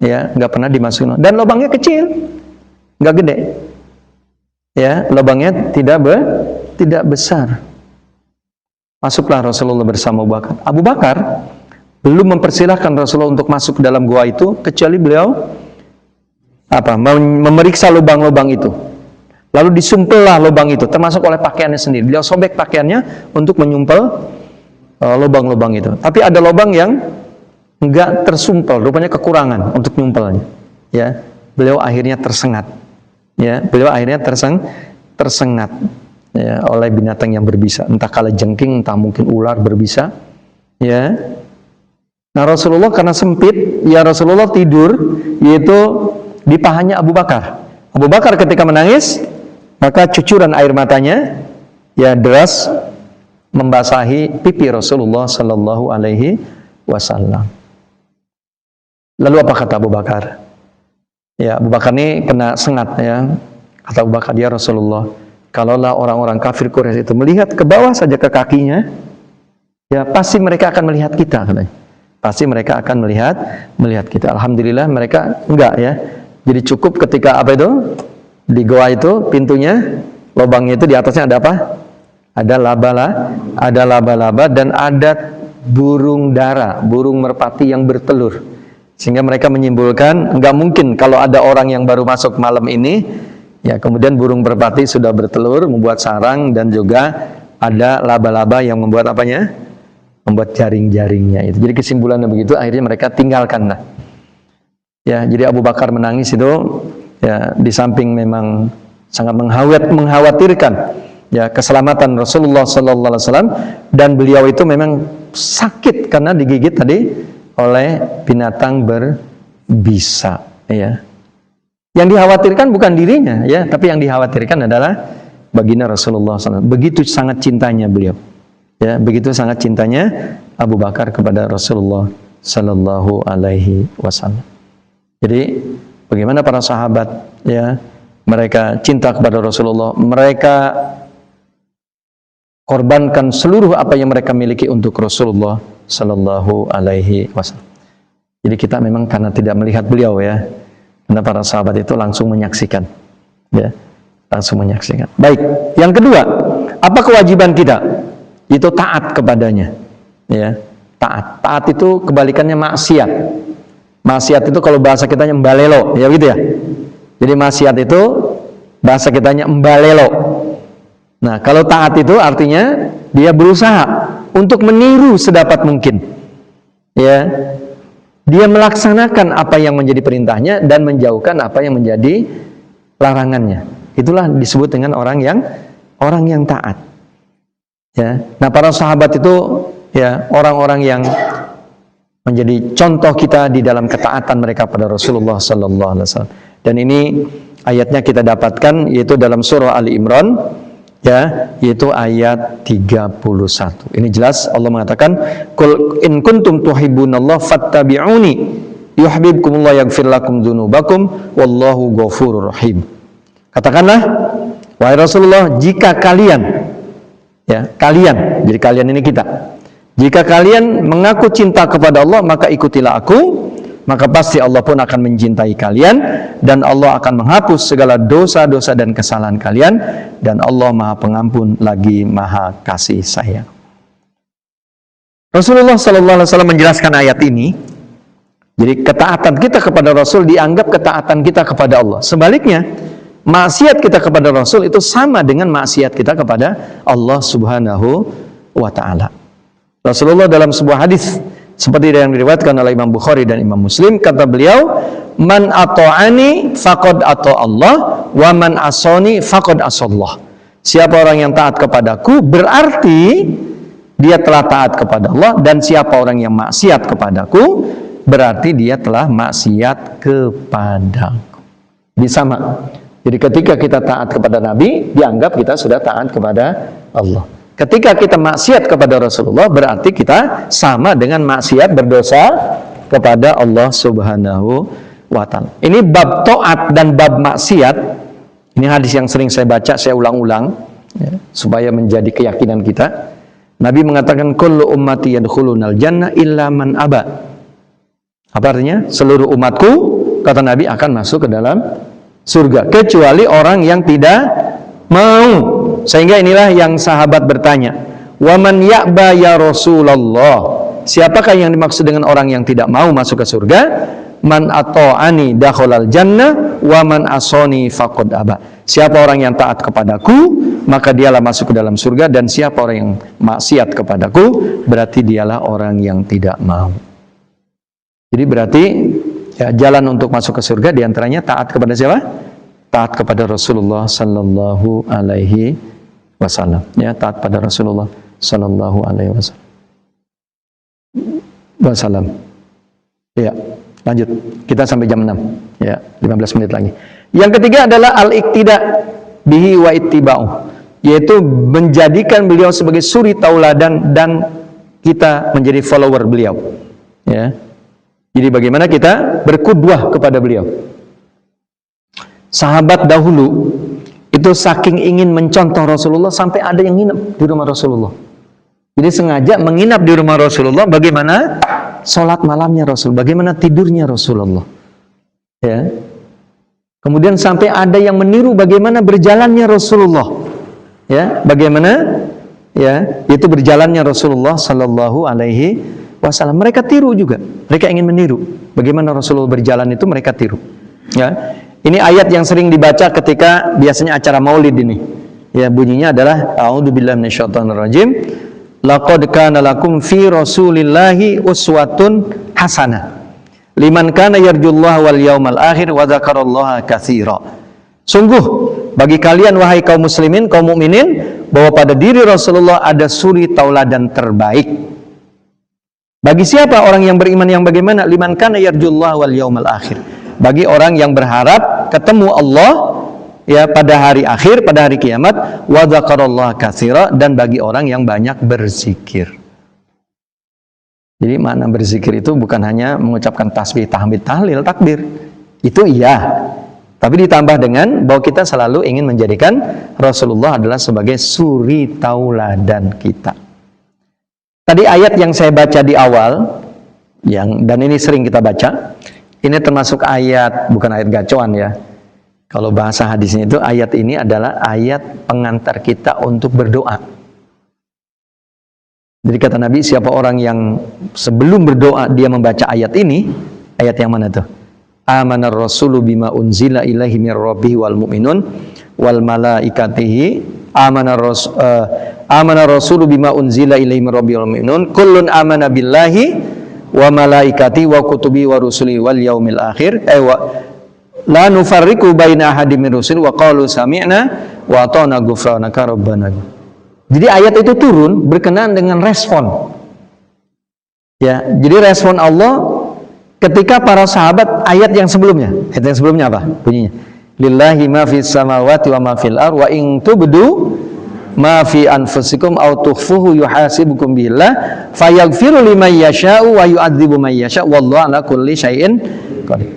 Speaker 1: Ya, nggak pernah dimasukin orang. Dan lobangnya kecil. Nggak gede. Ya, lobangnya tidak besar. Masuklah Rasulullah bersama Abu Bakar. Abu Bakar belum mempersilahkan Rasulullah untuk masuk ke dalam gua itu, kecuali beliau memeriksa lubang-lubang itu. Lalu disumpellah lubang itu, termasuk oleh pakaiannya sendiri. Beliau sobek pakaiannya untuk menyumpel lubang-lubang itu. Tapi ada lubang yang enggak tersumpel, rupanya kekurangan untuk nyumpelnya. Ya, beliau akhirnya tersengat. Ya, beliau akhirnya tersengat. Ya, oleh binatang yang berbisa, entah kalajengking, entah mungkin ular berbisa. Ya. Nah, Rasulullah karena sempit, ya Rasulullah tidur yaitu di pahanya Abu Bakar. Abu Bakar ketika menangis, maka cucuran air matanya ya deras membasahi pipi Rasulullah sallallahu alaihi wasallam. Lalu apa kata Abu Bakar? Ya, Abu Bakar ini kena sengat, ya. Kata Abu Bakar, ya Rasulullah, kalaulah orang-orang kafir Quraisy itu melihat ke bawah saja ke kakinya, ya pasti mereka akan melihat kita, katanya. Pasti mereka akan melihat kita. Alhamdulillah mereka enggak, ya. Jadi cukup ketika di goa itu pintunya, lubangnya itu di atasnya ada apa? Ada laba-laba dan ada burung dara, burung merpati yang bertelur. Sehingga mereka menyimpulkan enggak mungkin kalau ada orang yang baru masuk malam ini, ya kemudian burung merpati sudah bertelur, membuat sarang, dan juga ada laba-laba yang membuat apanya? Membuat jaring-jaringnya itu. Jadi kesimpulannya begitu, akhirnya mereka tinggalkan. Ya, jadi Abu Bakar menangis itu, ya di samping memang sangat mengkhawatirkan ya keselamatan Rasulullah SAW, dan beliau itu memang sakit karena digigit tadi oleh binatang berbisa. Ya. Yang dikhawatirkan bukan dirinya, ya, tapi yang dikhawatirkan adalah baginda Rasulullah SAW. Begitu sangat cintanya beliau. Ya, begitu sangat cintanya Abu Bakar kepada Rasulullah sallallahu alaihi wasallam. Jadi bagaimana para sahabat, ya, mereka cinta kepada Rasulullah, mereka korbankan seluruh apa yang mereka miliki untuk Rasulullah sallallahu alaihi wasallam. Jadi kita memang karena tidak melihat beliau, ya, karena para sahabat itu langsung menyaksikan, ya, langsung menyaksikan. Baik, yang kedua, apa kewajiban kita? Itu taat kepadanya, ya, taat. Taat itu kebalikannya maksiat. Maksiat itu kalau bahasa kitanya mbalelo, ya gitu ya. Jadi maksiat itu bahasa kitanya mbalelo. Nah, kalau taat itu artinya dia berusaha untuk meniru sedapat mungkin, ya. Dia melaksanakan apa yang menjadi perintahnya dan menjauhkan apa yang menjadi larangannya. Itulah disebut dengan orang yang taat. Ya. Nah, para sahabat itu ya orang-orang yang menjadi contoh kita di dalam ketaatan mereka pada Rasulullah sallallahu alaihi wasallam. Dan ini ayatnya kita dapatkan yaitu dalam surah Ali Imran, ya, yaitu ayat 31. Ini jelas Allah mengatakan, "Qul in kuntum tuhibbunallaha fattabi'uni yuhibbukumullah yaghfir lakum dzunubakum wallahu ghafurur rahim." Katakanlah, wahai Rasulullah, jika kalian, ya, kalian, jadi kalian ini kita, jika kalian mengaku cinta kepada Allah, maka ikutilah aku, maka pasti Allah pun akan mencintai kalian, dan Allah akan menghapus segala dosa-dosa dan kesalahan kalian, dan Allah Maha Pengampun lagi Maha Kasih Sayang. Rasulullah sallallahu alaihi wasallam menjelaskan ayat ini. Jadi ketaatan kita kepada Rasul dianggap ketaatan kita kepada Allah. Sebaliknya, maksiat kita kepada Rasul itu sama dengan maksiat kita kepada Allah Subhanahu wa ta'ala. Rasulullah dalam sebuah hadis seperti yang diriwayatkan oleh Imam Bukhari dan Imam Muslim, kata beliau, "Man ata'ani faqad ata'allah wa man asani faqad asallah." Siapa orang yang taat kepadaku berarti dia telah taat kepada Allah, dan siapa orang yang maksiat kepadaku berarti dia telah maksiat kepadaku. Jadi sama. Jadi ketika kita taat kepada Nabi, dianggap kita sudah taat kepada Allah. Ketika kita maksiat kepada Rasulullah, berarti kita sama dengan maksiat berdosa kepada Allah Subhanahu wa ta'ala. Ini bab taat dan bab maksiat. Ini hadis yang sering saya baca, saya ulang-ulang, ya, supaya menjadi keyakinan kita. Nabi mengatakan, "Kullu ummati yadkhulunal jannah illa man aba." Apa artinya? Seluruh umatku, kata Nabi, akan masuk ke dalam surga, kecuali orang yang tidak mau. Sehingga inilah yang sahabat bertanya, "Wa man ya'ba ya Rasulullah?" Siapakah yang dimaksud dengan orang yang tidak mau masuk ke surga? "Man ata'ani dakhalal jannah wa man asani faqad aba." Siapa orang yang taat kepadaku, maka dialah masuk ke dalam surga, dan siapa orang yang maksiat kepadaku, berarti dialah orang yang tidak mau. Jadi berarti, ya, jalan untuk masuk ke surga diantaranya taat kepada siapa? Taat kepada Rasulullah sallallahu alaihi wasallam. Ya, taat pada Rasulullah sallallahu alaihi wasallam. Ya, lanjut. Kita sampai jam 6. Ya, 15 menit lagi. Yang ketiga adalah al-iqtida bihi wa ittiba'u, yaitu menjadikan beliau sebagai suri tauladan dan kita menjadi follower beliau. Ya. Jadi bagaimana kita berkudwah kepada beliau. Sahabat dahulu itu saking ingin mencontoh Rasulullah sampai ada yang nginep di rumah Rasulullah. Jadi sengaja menginap di rumah Rasulullah, bagaimana sholat malamnya Rasul, bagaimana tidurnya Rasulullah. Ya. Kemudian sampai ada yang meniru bagaimana berjalannya Rasulullah. Ya, bagaimana, ya, itu berjalannya Rasulullah sallallahu alaihi wasallam. Mereka tiru juga. Mereka ingin meniru bagaimana Rasulullah berjalan, itu mereka tiru. Ya. Ini ayat yang sering dibaca ketika biasanya acara Maulid ini. Ya, bunyinya adalah a'udzubillahi minasyaitonirrajim. Laqad kana lakum fi Rasulillahi uswatun hasanah liman kana yarjullaha wal yaumal akhir wa dzakarallaha katsira. Sungguh bagi kalian wahai kaum muslimin, kaum mukminin, bahwa pada diri Rasulullah ada suri tauladan terbaik. Bagi siapa orang yang beriman yang bagaimana? Liman kana yarjullaha wal yaumal akhir. Bagi orang yang berharap ketemu Allah, ya, pada hari akhir, pada hari kiamat, wa dzakarallaha katsira, dan bagi orang yang banyak berzikir. Jadi makna berzikir itu bukan hanya mengucapkan tasbih, tahmid, tahlil, takbir. Itu iya. Tapi ditambah dengan bahwa kita selalu ingin menjadikan Rasulullah adalah sebagai suri tauladan kita. Tadi ayat yang saya baca di awal, dan ini sering kita baca, ini termasuk ayat, bukan ayat gacoan ya. Kalau bahasa hadisnya itu, ayat ini adalah ayat pengantar kita untuk berdoa. Jadi kata Nabi, siapa orang yang sebelum berdoa dia membaca ayat ini, ayat yang mana tuh? Amanar rasulu bima unzila ilaihi mir rabbihi wal mu'minun wal malaikatihi. Amanar rasulu bima unzila ilaihi mir rabbihi wal mu'minun kullun amana billahi wa malaikati wa kutubi wa rusuli wal yaumil akhir. La nufarriqu baina ahadin min rusul wa qalu sami'na wa ata'na ghufranaka rabbana. Jadi ayat itu turun berkenaan dengan respon. Ya, jadi respon Allah ketika para sahabat ayat yang sebelumnya apa bunyinya? Lillahi ma fis samawati wa ma fil ar wa in tubdu ma fi anfusikum aw tukhfuhu yuhasibukum billah fayaghfiru liman yasha'u wa yu'adzibu man yasha' wallahu ala kulli syai'in qadir.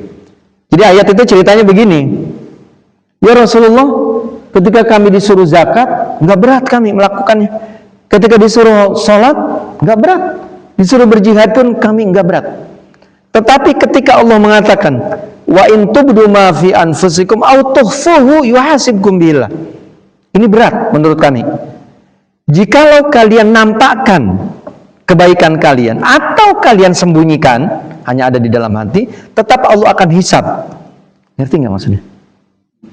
Speaker 1: Jadi ayat itu ceritanya begini. Ya Rasulullah, ketika kami disuruh zakat, enggak berat kami melakukannya. Ketika disuruh salat, enggak berat. Disuruh berjihad pun kami enggak berat. Tetapi ketika Allah mengatakan wa in tubdu ma fi anfusikum aw tukhfuhu yuhasibkum billah. Ini berat menurut kami. Jikalau kalian nampakkan kebaikan kalian atau kalian sembunyikan, hanya ada di dalam hati, tetap Allah akan hisab. Ngerti nggak maksudnya?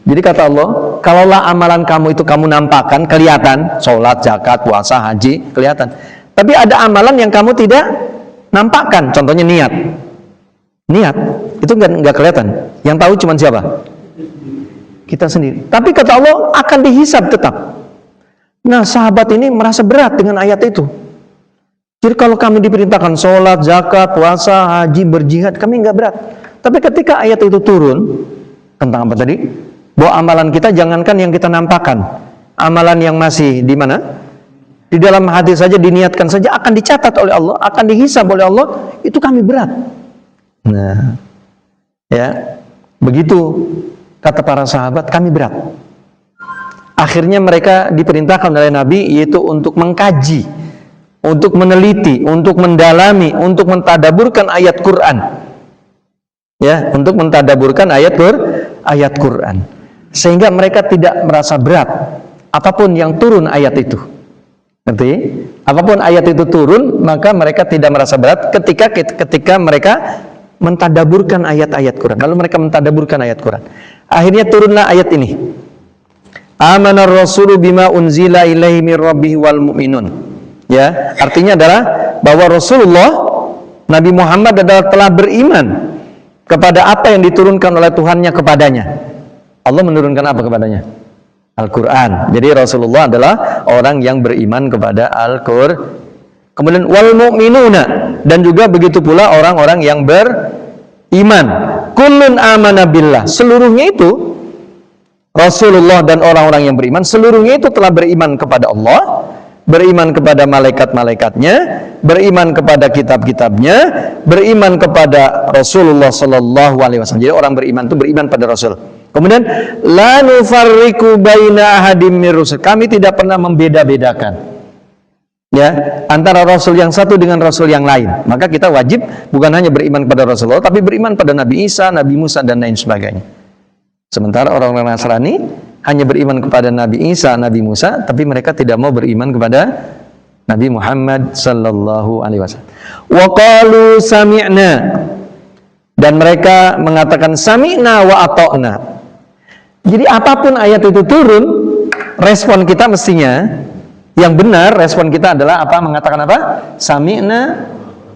Speaker 1: Jadi kata Allah, kalaulah amalan kamu itu kamu nampakkan, kelihatan, sholat, zakat, puasa, haji, kelihatan. Tapi ada amalan yang kamu tidak nampakkan, contohnya niat. Niat, itu nggak kelihatan. Yang tahu cuma siapa? Kita sendiri. Tapi kata Allah akan dihisab tetap. Nah, sahabat ini merasa berat dengan ayat itu. Jadi kalau kami diperintahkan sholat, zakat, puasa, haji, berjihad, kami nggak berat. Tapi ketika ayat itu turun, tentang apa tadi? Bahwa amalan kita jangankan yang kita nampakkan. Amalan yang masih di mana? Di dalam hati saja, diniatkan saja, akan dicatat oleh Allah, akan dihisab oleh Allah, itu kami berat. Nah, ya, begitu kata para sahabat, kami berat. Akhirnya mereka diperintahkan oleh Nabi, yaitu untuk mengkaji, untuk meneliti, untuk mendalami, untuk mentadaburkan ayat Quran. Ya, untuk mentadaburkan ayat Quran. Sehingga mereka tidak merasa berat apapun yang turun ayat itu. Ngerti? Apapun ayat itu turun, maka mereka tidak merasa berat ketika mereka mentadaburkan ayat-ayat Quran. Lalu mereka mentadaburkan ayat Quran. Akhirnya turunlah ayat ini. Amanar rasulu bima unzila ilaihi mir rabbih wal mu'minun. Ya, artinya adalah bahwa Rasulullah Nabi Muhammad adalah telah beriman kepada apa yang diturunkan oleh Tuhannya kepadanya. Allah menurunkan apa kepadanya? Al-Quran. Jadi Rasulullah adalah orang yang beriman kepada Al-Quran. Kemudian wal mu'minuna, dan juga begitu pula orang-orang yang beriman. Kullun amana billah. Seluruhnya itu Rasulullah dan orang-orang yang beriman, seluruhnya itu telah beriman kepada Allah, beriman kepada malaikat-malaikatnya, beriman kepada kitab-kitabnya, beriman kepada Rasulullah sallallahu alaihi wasallam. Jadi orang beriman itu beriman pada Rasul. Kemudian la nufarriqu baina ahadim mir rusul. Kami tidak pernah membeda-bedakan, ya, antara Rasul yang satu dengan Rasul yang lain. Maka kita wajib bukan hanya beriman kepada Rasulullah, tapi beriman pada Nabi Isa, Nabi Musa, dan lain sebagainya. Sementara orang-orang Nasrani hanya beriman kepada Nabi Isa, Nabi Musa, tapi mereka tidak mau beriman kepada Nabi Muhammad sallallahu alaihi wasallam. Wa qalu sami'na, dan mereka mengatakan sami'na wa ata'na. Jadi apapun ayat itu turun, respon kita mestinya yang benar, respon kita adalah apa? Mengatakan apa? Sami'na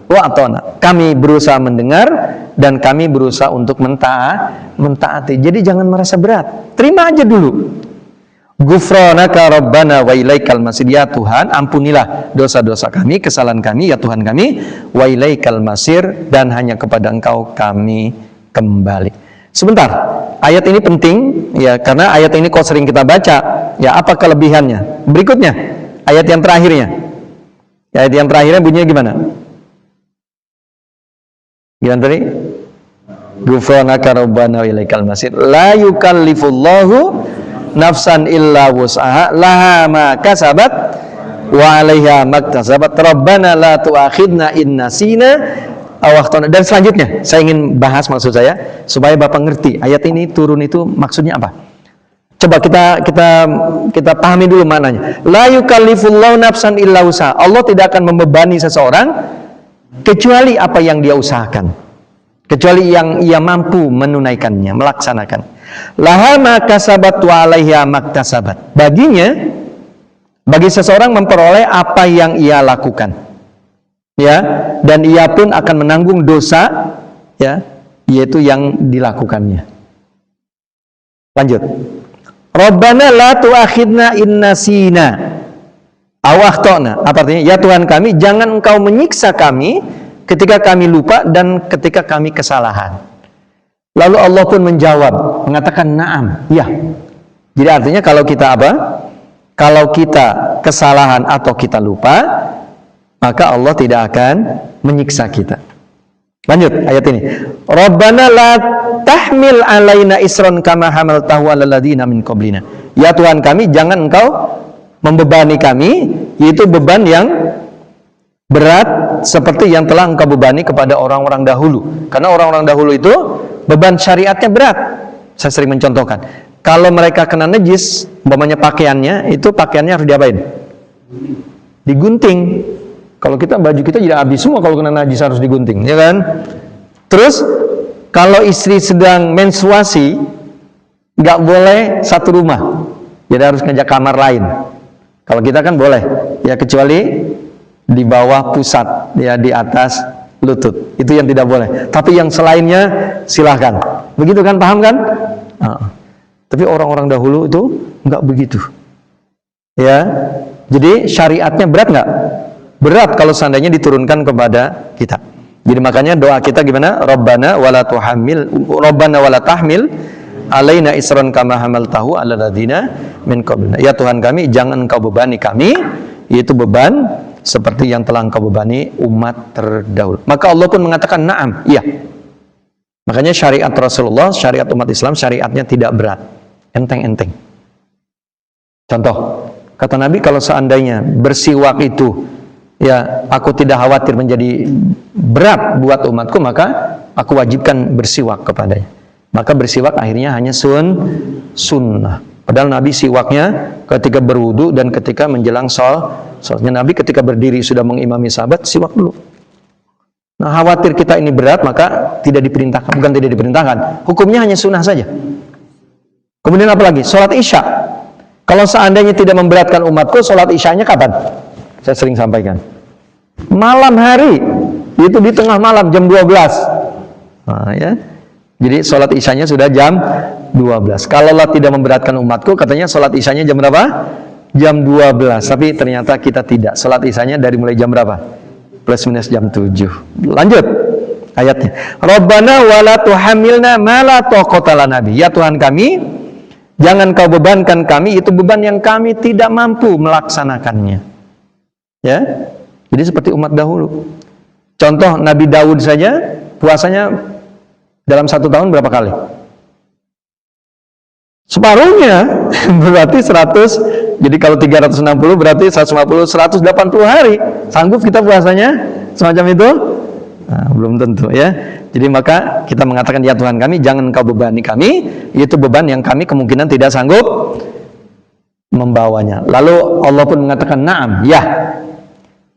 Speaker 1: wa ata'na. Kami berusaha mendengar dan kami berusaha untuk mentaati. Jadi jangan merasa berat. Terima aja dulu. Ghufranaka rabbana wa ilaikal masir. Ya Tuhan, ampunilah dosa-dosa kami, kesalahan kami, ya Tuhan kami, wa ilaikal masir, dan hanya kepada Engkau kami kembali. Sebentar, ayat ini penting ya, karena ayat ini kok sering kita baca. Ya, apa kelebihannya? Berikutnya, ayat yang terakhirnya. Ayat yang terakhirnya bunyinya gimana? Gimana tadi? Ghufranaka rabbana wa ilaikal masir. La yukallifullahu nafsan illa wus'aha laha ma kasabat wa 'alaiha maktasabat. Rabbana la tu'akhidna in nasina aw akhtana. Dan selanjutnya saya ingin bahas, maksud saya supaya Bapak ngerti ayat ini turun itu maksudnya apa. Coba kita pahami dulu maknanya. La yukallifullahu nafsan illa wus'aha. Allah tidak akan membebani seseorang kecuali apa yang dia usahakan, kecuali yang ia mampu menunaikannya, melaksanakan. Laha ma kasabat wa 'alaiha maktasabat. Bagi seseorang memperoleh apa yang ia lakukan, ya, dan ia pun akan menanggung dosa, ya, yaitu yang dilakukannya. Lanjut. Rabbana la tu'akhidna in nasina aw akhtana. Apa artinya? Ya Tuhan kami, jangan Engkau menyiksa kami ketika kami lupa dan ketika kami kesalahan. Lalu Allah pun menjawab, mengatakan na'am, ya. Jadi artinya kalau kita apa? Kalau kita kesalahan atau kita lupa, maka Allah tidak akan menyiksa kita. Lanjut ayat ini. Rabbana la tahmil alaina isran kama hamaltahu alal ladzina min qablina. Ya Tuhan kami, jangan Engkau membebani kami, yaitu beban yang berat seperti yang telah Engkau bebani kepada orang-orang dahulu. Karena orang-orang dahulu itu beban syariatnya berat. Saya sering mencontohkan. Kalau mereka kena najis, umpamanya pakaiannya, itu pakaiannya harus diapain? Digunting. Kalau kita, baju kita jadi habis semua kalau kena najis, harus digunting, ya kan? Terus kalau istri sedang menstruasi, nggak boleh satu rumah, jadi harus ngajak kamar lain. Kalau kita kan boleh, ya kecuali di bawah pusat, ya di atas lutut, itu yang tidak boleh. Tapi yang selainnya silahkan. Begitu kan, paham kan? Tapi orang-orang dahulu itu nggak begitu, ya. Jadi syariatnya berat nggak? Berat kalau seandainya diturunkan kepada kita. Jadi makanya doa kita gimana? Rabbana wala tahmil alaina isran kama hamaltahu ala ladzina min qablina. Ya Tuhan kami, jangan Engkau bebani kami, yaitu beban seperti yang telah Engkau bebani umat terdahulu. Maka Allah pun mengatakan na'am, iya. Makanya syariat Rasulullah, syariat umat Islam, syariatnya tidak berat, enteng-enteng. Contoh, kata Nabi, kalau seandainya bersiwak itu, ya, aku tidak khawatir menjadi berat buat umatku, maka aku wajibkan bersiwak kepadanya. Maka bersiwak akhirnya hanya sunnah. Padahal Nabi siwaknya ketika berwudu dan ketika menjelang sholatnya. Nabi ketika berdiri sudah mengimami sahabat, siwak dulu. Nah, khawatir kita ini berat, maka tidak diperintahkan. Bukan tidak diperintahkan, hukumnya hanya sunnah saja. Kemudian apa lagi? Sholat isya. Kalau seandainya tidak memberatkan umatku, sholat isyanya kapan? Saya sering sampaikan, malam hari, itu di tengah malam jam 12. Nah, ya. Jadi sholat isyanya sudah jam 12. Kalau Allah tidak memberatkan umatku, katanya sholat isyanya jam berapa? Jam 12. Tapi ternyata kita tidak. Sholat isyanya dari mulai jam berapa? Plus minus jam 7. Lanjut ayatnya. Rabbana wala tuhamilna ma la taqata lana bi. Ya Tuhan kami, jangan Kau bebankan kami, itu beban yang kami tidak mampu melaksanakannya. Ya, jadi seperti umat dahulu. Contoh Nabi Daud saja puasanya dalam 1 tahun berapa kali? Separuhnya, berarti 100. Jadi kalau 360 berarti 150, 180 hari. Sanggup kita puasanya semacam itu? Nah, belum tentu, ya. Jadi maka kita mengatakan, ya Tuhan kami, jangan Kau bebani kami, itu beban yang kami kemungkinan tidak sanggup membawanya. Lalu Allah pun mengatakan na'am, ya.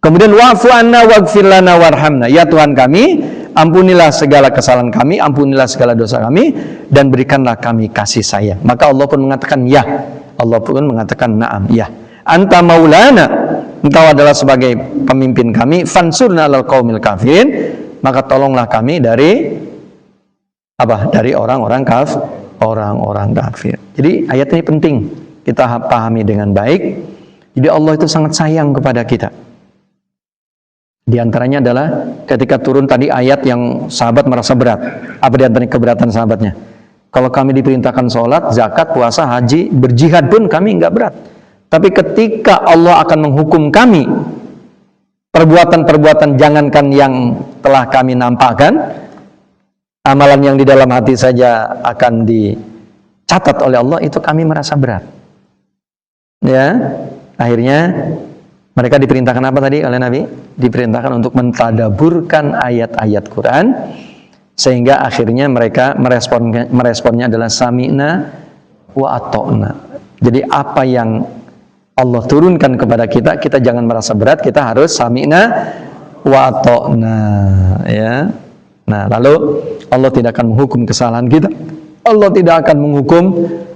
Speaker 1: Kemudian wa'fu anna waghfir lana warhamna. Ya Tuhan kami, ampunilah segala kesalahan kami, ampunilah segala dosa kami, dan berikanlah kami kasih sayang. Maka Allah pun mengatakan ya. Allah pun mengatakan na'am, ya. Anta maulana, Engkau adalah sebagai pemimpin kami, fansurna alal qaumil kafirin, maka tolonglah kami dari apa? Dari orang-orang kafir. Jadi ayat ini penting kita pahami dengan baik. Jadi Allah itu sangat sayang kepada kita. Di antaranya adalah ketika turun tadi ayat yang sahabat merasa berat. Apa di antaranya keberatan sahabatnya? Kalau kami diperintahkan sholat, zakat, puasa, haji, berjihad pun kami enggak berat. Tapi ketika Allah akan menghukum kami, perbuatan-perbuatan jangankan yang telah kami nampakkan, amalan yang di dalam hati saja akan dicatat oleh Allah, itu kami merasa berat. Ya, akhirnya mereka diperintahkan apa tadi oleh Nabi? Diperintahkan untuk mentadaburkan ayat-ayat Quran, sehingga akhirnya mereka meresponnya adalah sami'na wa ata'na. Jadi apa yang Allah turunkan kepada kita, kita jangan merasa berat, kita harus sami'na wa ata'na, ya. Nah, lalu Allah tidak akan menghukum kesalahan kita. Allah tidak akan menghukum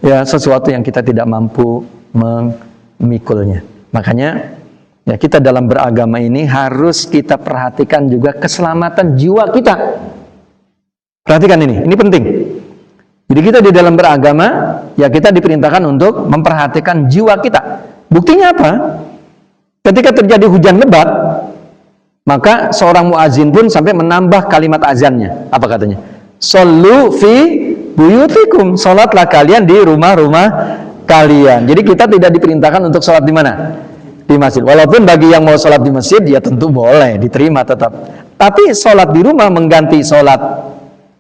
Speaker 1: ya sesuatu yang kita tidak mampu memikulnya. Makanya ya, kita dalam beragama ini harus kita perhatikan juga keselamatan jiwa kita. Perhatikan ini penting. Jadi kita di dalam beragama, ya kita diperintahkan untuk memperhatikan jiwa kita. Buktinya apa? Ketika terjadi hujan lebat, Maka seorang muazin pun sampai menambah kalimat azannya. Apa katanya? Shollu fi buyutikum. Salatlah kalian di rumah-rumah kalian. Jadi kita tidak diperintahkan untuk sholat di mana? Di masjid. Walaupun bagi yang mau sholat di masjid, ya tentu boleh, diterima tetap. Tapi sholat di rumah mengganti sholat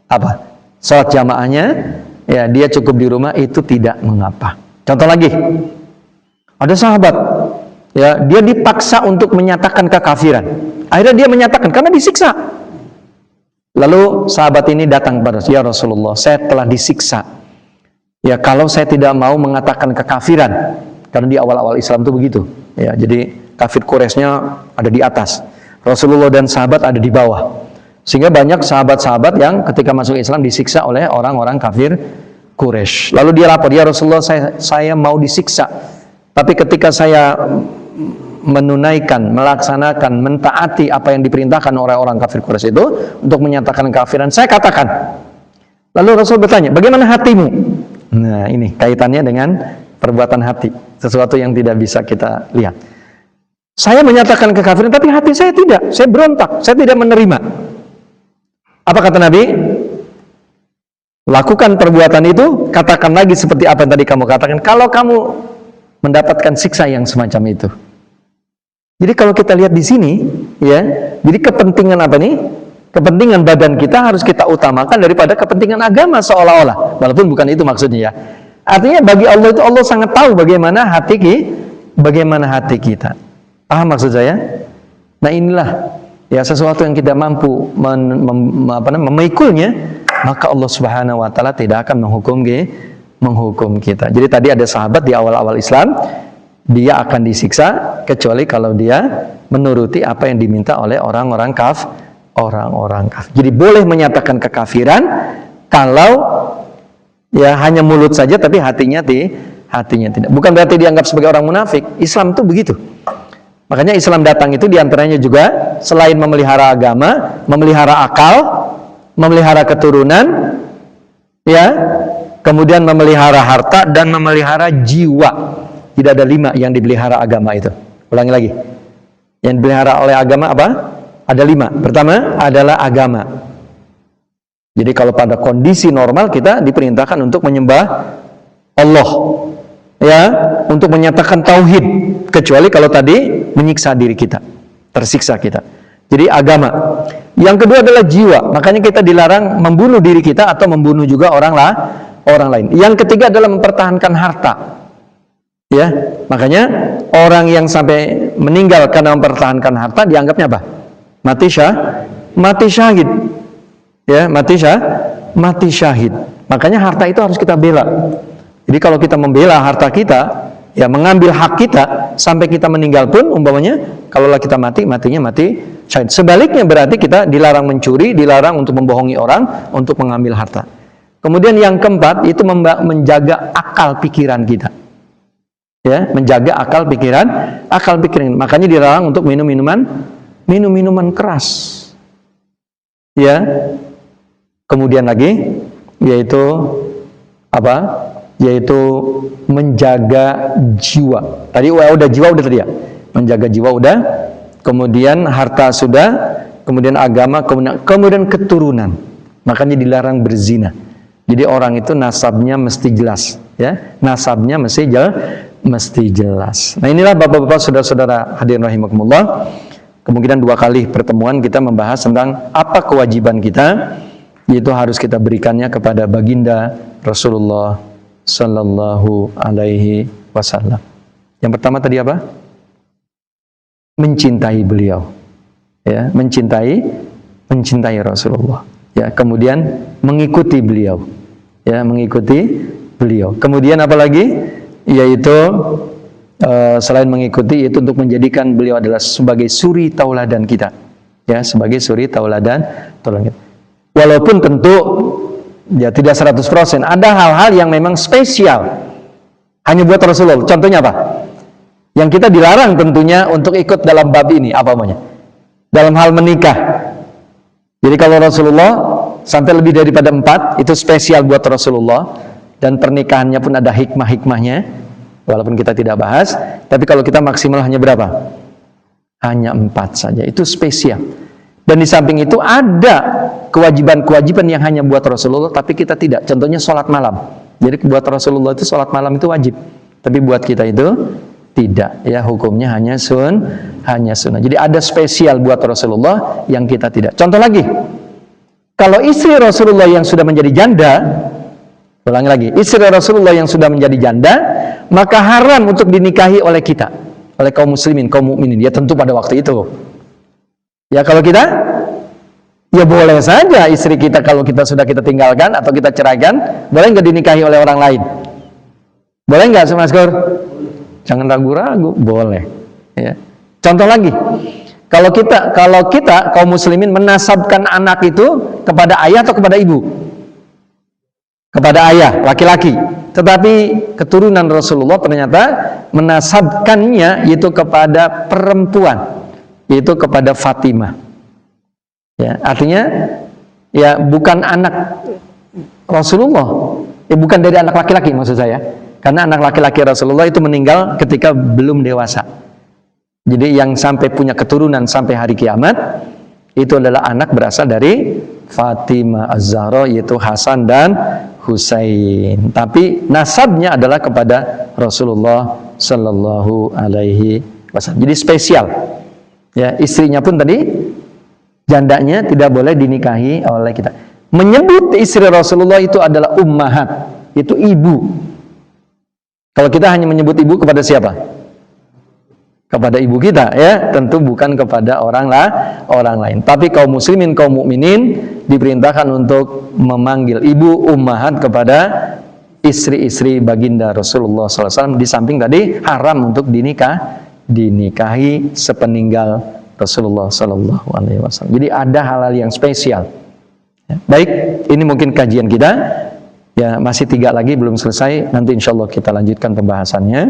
Speaker 1: apa? Sholat jamaahnya, ya dia cukup di rumah, itu tidak mengapa. Contoh lagi, ada sahabat, ya dia dipaksa untuk menyatakan kekafiran. Akhirnya dia menyatakan karena disiksa. Lalu sahabat ini datang kepada ya Rasulullah, saya telah disiksa. Ya kalau saya tidak mau mengatakan kekafiran, karena di awal-awal Islam itu begitu. Ya, jadi kafir Quraisynya ada di atas, Rasulullah dan sahabat ada di bawah. Sehingga banyak sahabat-sahabat yang ketika masuk Islam disiksa oleh orang-orang kafir Quraisy. Lalu dia lapor, ya Rasulullah, saya mau disiksa. Tapi ketika saya menunaikan, melaksanakan, mentaati apa yang diperintahkan oleh orang kafir Quraisy itu untuk menyatakan kafiran, saya katakan. Lalu Rasul bertanya, bagaimana hatimu? Nah, ini kaitannya dengan perbuatan hati, sesuatu yang tidak bisa kita lihat. Saya menyatakan kekafiran, tapi hati saya tidak. Saya berontak, saya tidak menerima. Apa kata Nabi? Lakukan perbuatan itu, katakan lagi seperti apa yang tadi kamu katakan, kalau kamu mendapatkan siksa yang semacam itu. Jadi kalau kita lihat di sini, ya, jadi kepentingan apa nih? Kepentingan badan kita harus kita utamakan daripada kepentingan agama seolah-olah. Walaupun bukan itu maksudnya ya. Artinya bagi Allah itu, Allah sangat tahu bagaimana hati kita. Paham maksud saya? Nah inilah ya sesuatu yang kita mampu memikulnya, maka Allah Subhanahu wa taala tidak akan menghukum kita. Jadi tadi ada sahabat di awal-awal Islam, dia akan disiksa kecuali kalau dia menuruti apa yang diminta oleh orang-orang kafir. Jadi boleh menyatakan kekafiran kalau ya hanya mulut saja tapi hatinya tidak. Bukan berarti dianggap sebagai orang munafik. Islam itu begitu. Makanya Islam datang itu diantaranya juga selain memelihara agama, memelihara akal, memelihara keturunan, ya, kemudian memelihara harta dan memelihara jiwa. Tidak ada 5 yang dipelihara agama itu. Ulangi lagi. Yang dipelihara oleh agama apa? Ada 5. Pertama adalah agama. Jadi kalau pada kondisi normal kita diperintahkan untuk menyembah Allah, ya, untuk menyatakan tauhid, kecuali kalau tadi menyiksa diri kita, tersiksa kita. Jadi agama. Yang kedua adalah jiwa. Makanya kita dilarang membunuh diri kita atau membunuh juga orang lain. Yang ketiga adalah mempertahankan harta. Ya, makanya orang yang sampai meninggal karena mempertahankan harta dianggapnya apa? Mati syahid. Ya, mati syahid. Makanya harta itu harus kita bela. Jadi kalau kita membela harta kita, ya mengambil hak kita sampai kita meninggal pun, umpamanya kalaulah kita matinya mati syahid. Sebaliknya berarti kita dilarang mencuri, dilarang untuk membohongi orang, untuk mengambil harta. Kemudian yang keempat itu menjaga akal pikiran kita. Ya, menjaga akal pikiran. Makanya dilarang untuk minum minuman keras. Ya. Kemudian lagi yaitu apa? Yaitu menjaga jiwa. Tadi udah jiwa udah tadi ya. Menjaga jiwa udah, kemudian harta sudah, kemudian agama, kemudian keturunan. Makanya dilarang berzina. Jadi orang itu nasabnya mesti jelas, ya. Nasabnya mesti jelas. Nah, inilah Bapak-bapak, saudara-saudara hadirin rahimakumullah. Kemungkinan 2 kali pertemuan kita membahas tentang apa kewajiban kita, yaitu harus kita berikannya kepada baginda Rasulullah sallallahu alaihi wasallam. Yang pertama tadi apa? Mencintai beliau. Ya, mencintai Rasulullah. Ya, kemudian mengikuti beliau. Ya, mengikuti beliau. Kemudian apa lagi? Yaitu selain mengikuti, itu untuk menjadikan beliau adalah sebagai suri tauladan kita. Ya, sebagai suri tauladan kita. Walaupun tentu ya tidak 100%, ada hal-hal yang memang spesial hanya buat Rasulullah. Contohnya apa? Yang kita dilarang tentunya untuk ikut dalam bab ini, apa namanya? Dalam hal menikah. Jadi kalau Rasulullah sampai lebih daripada 4, itu spesial buat Rasulullah, dan pernikahannya pun ada hikmah-hikmahnya, walaupun kita tidak bahas. Tapi kalau kita maksimal hanya berapa? hanya 4 saja. Itu spesial. Dan di samping itu ada kewajiban-kewajiban yang hanya buat Rasulullah, tapi kita tidak. Contohnya sholat malam. Jadi buat Rasulullah itu sholat malam itu wajib, tapi buat kita itu tidak. Ya, hukumnya hanya sunnah. Jadi ada spesial buat Rasulullah yang kita tidak. Contoh lagi, kalau istri Rasulullah yang sudah menjadi janda, ulangi lagi, istri Rasulullah yang sudah menjadi janda, maka haram untuk dinikahi oleh kita, oleh kaum muslimin, kaum mukminin. Ya tentu pada waktu itu. Ya kalau kita, ya boleh saja istri kita kalau kita sudah kita tinggalkan atau kita ceraikan, boleh nggak dinikahi oleh orang lain? Boleh nggak, Mas Gur? Jangan ragu-ragu, boleh. Ya. Contoh lagi, kalau kita kaum muslimin menasabkan anak itu kepada ayah atau kepada ibu? Kepada ayah, laki-laki. Tetapi keturunan Rasulullah ternyata menasabkannya itu kepada perempuan, yaitu kepada Fatimah. Ya, artinya ya bukan anak Rasulullah, ya bukan dari anak laki-laki maksud saya. Karena anak laki-laki Rasulullah itu meninggal ketika belum dewasa. Jadi yang sampai punya keturunan sampai hari kiamat itu adalah anak berasal dari Fatimah Az-Zahra, yaitu Hasan dan Husain. Tapi nasabnya adalah kepada Rasulullah Sallallahu Alaihi Wasallam. Jadi spesial. Ya, istrinya pun tadi jandanya tidak boleh dinikahi oleh kita. Menyebut istri Rasulullah itu adalah ummahat, itu ibu. Kalau kita hanya menyebut ibu kepada siapa? Kepada ibu kita, ya, tentu bukan kepada orang lain. Tapi kaum muslimin, kaum mukminin diperintahkan untuk memanggil ibu ummahat kepada istri-istri baginda Rasulullah SAW. Di samping tadi haram untuk dinikahi sepeninggal Rasulullah Sallallahu Alaihi Wasallam. Jadi ada hal-hal yang spesial. Ya, baik, ini mungkin kajian kita. Ya, masih 3 lagi belum selesai. Nanti insya Allah kita lanjutkan pembahasannya.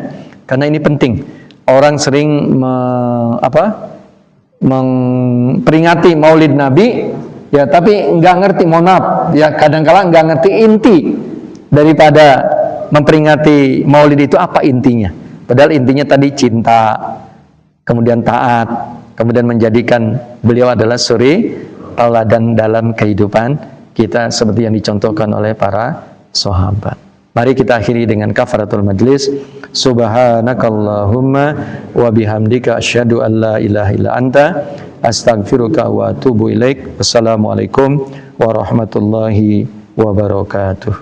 Speaker 1: Karena ini penting. Orang sering memperingati Maulid Nabi, ya, tapi nggak ngerti. Mohon maaf, ya, kadang-kala nggak ngerti inti daripada memperingati Maulid itu apa intinya. Padahal intinya tadi cinta, kemudian taat, kemudian menjadikan beliau adalah suri tauladan dalam kehidupan kita seperti yang dicontohkan oleh para sahabat. Mari kita akhiri dengan kafaratul majlis. Subhanakallahumma wa bihamdika asyhadu an la ilaha illa anta astaghfiruka wa atubu ilaik. Wassalamualaikum warahmatullahi wabarakatuh.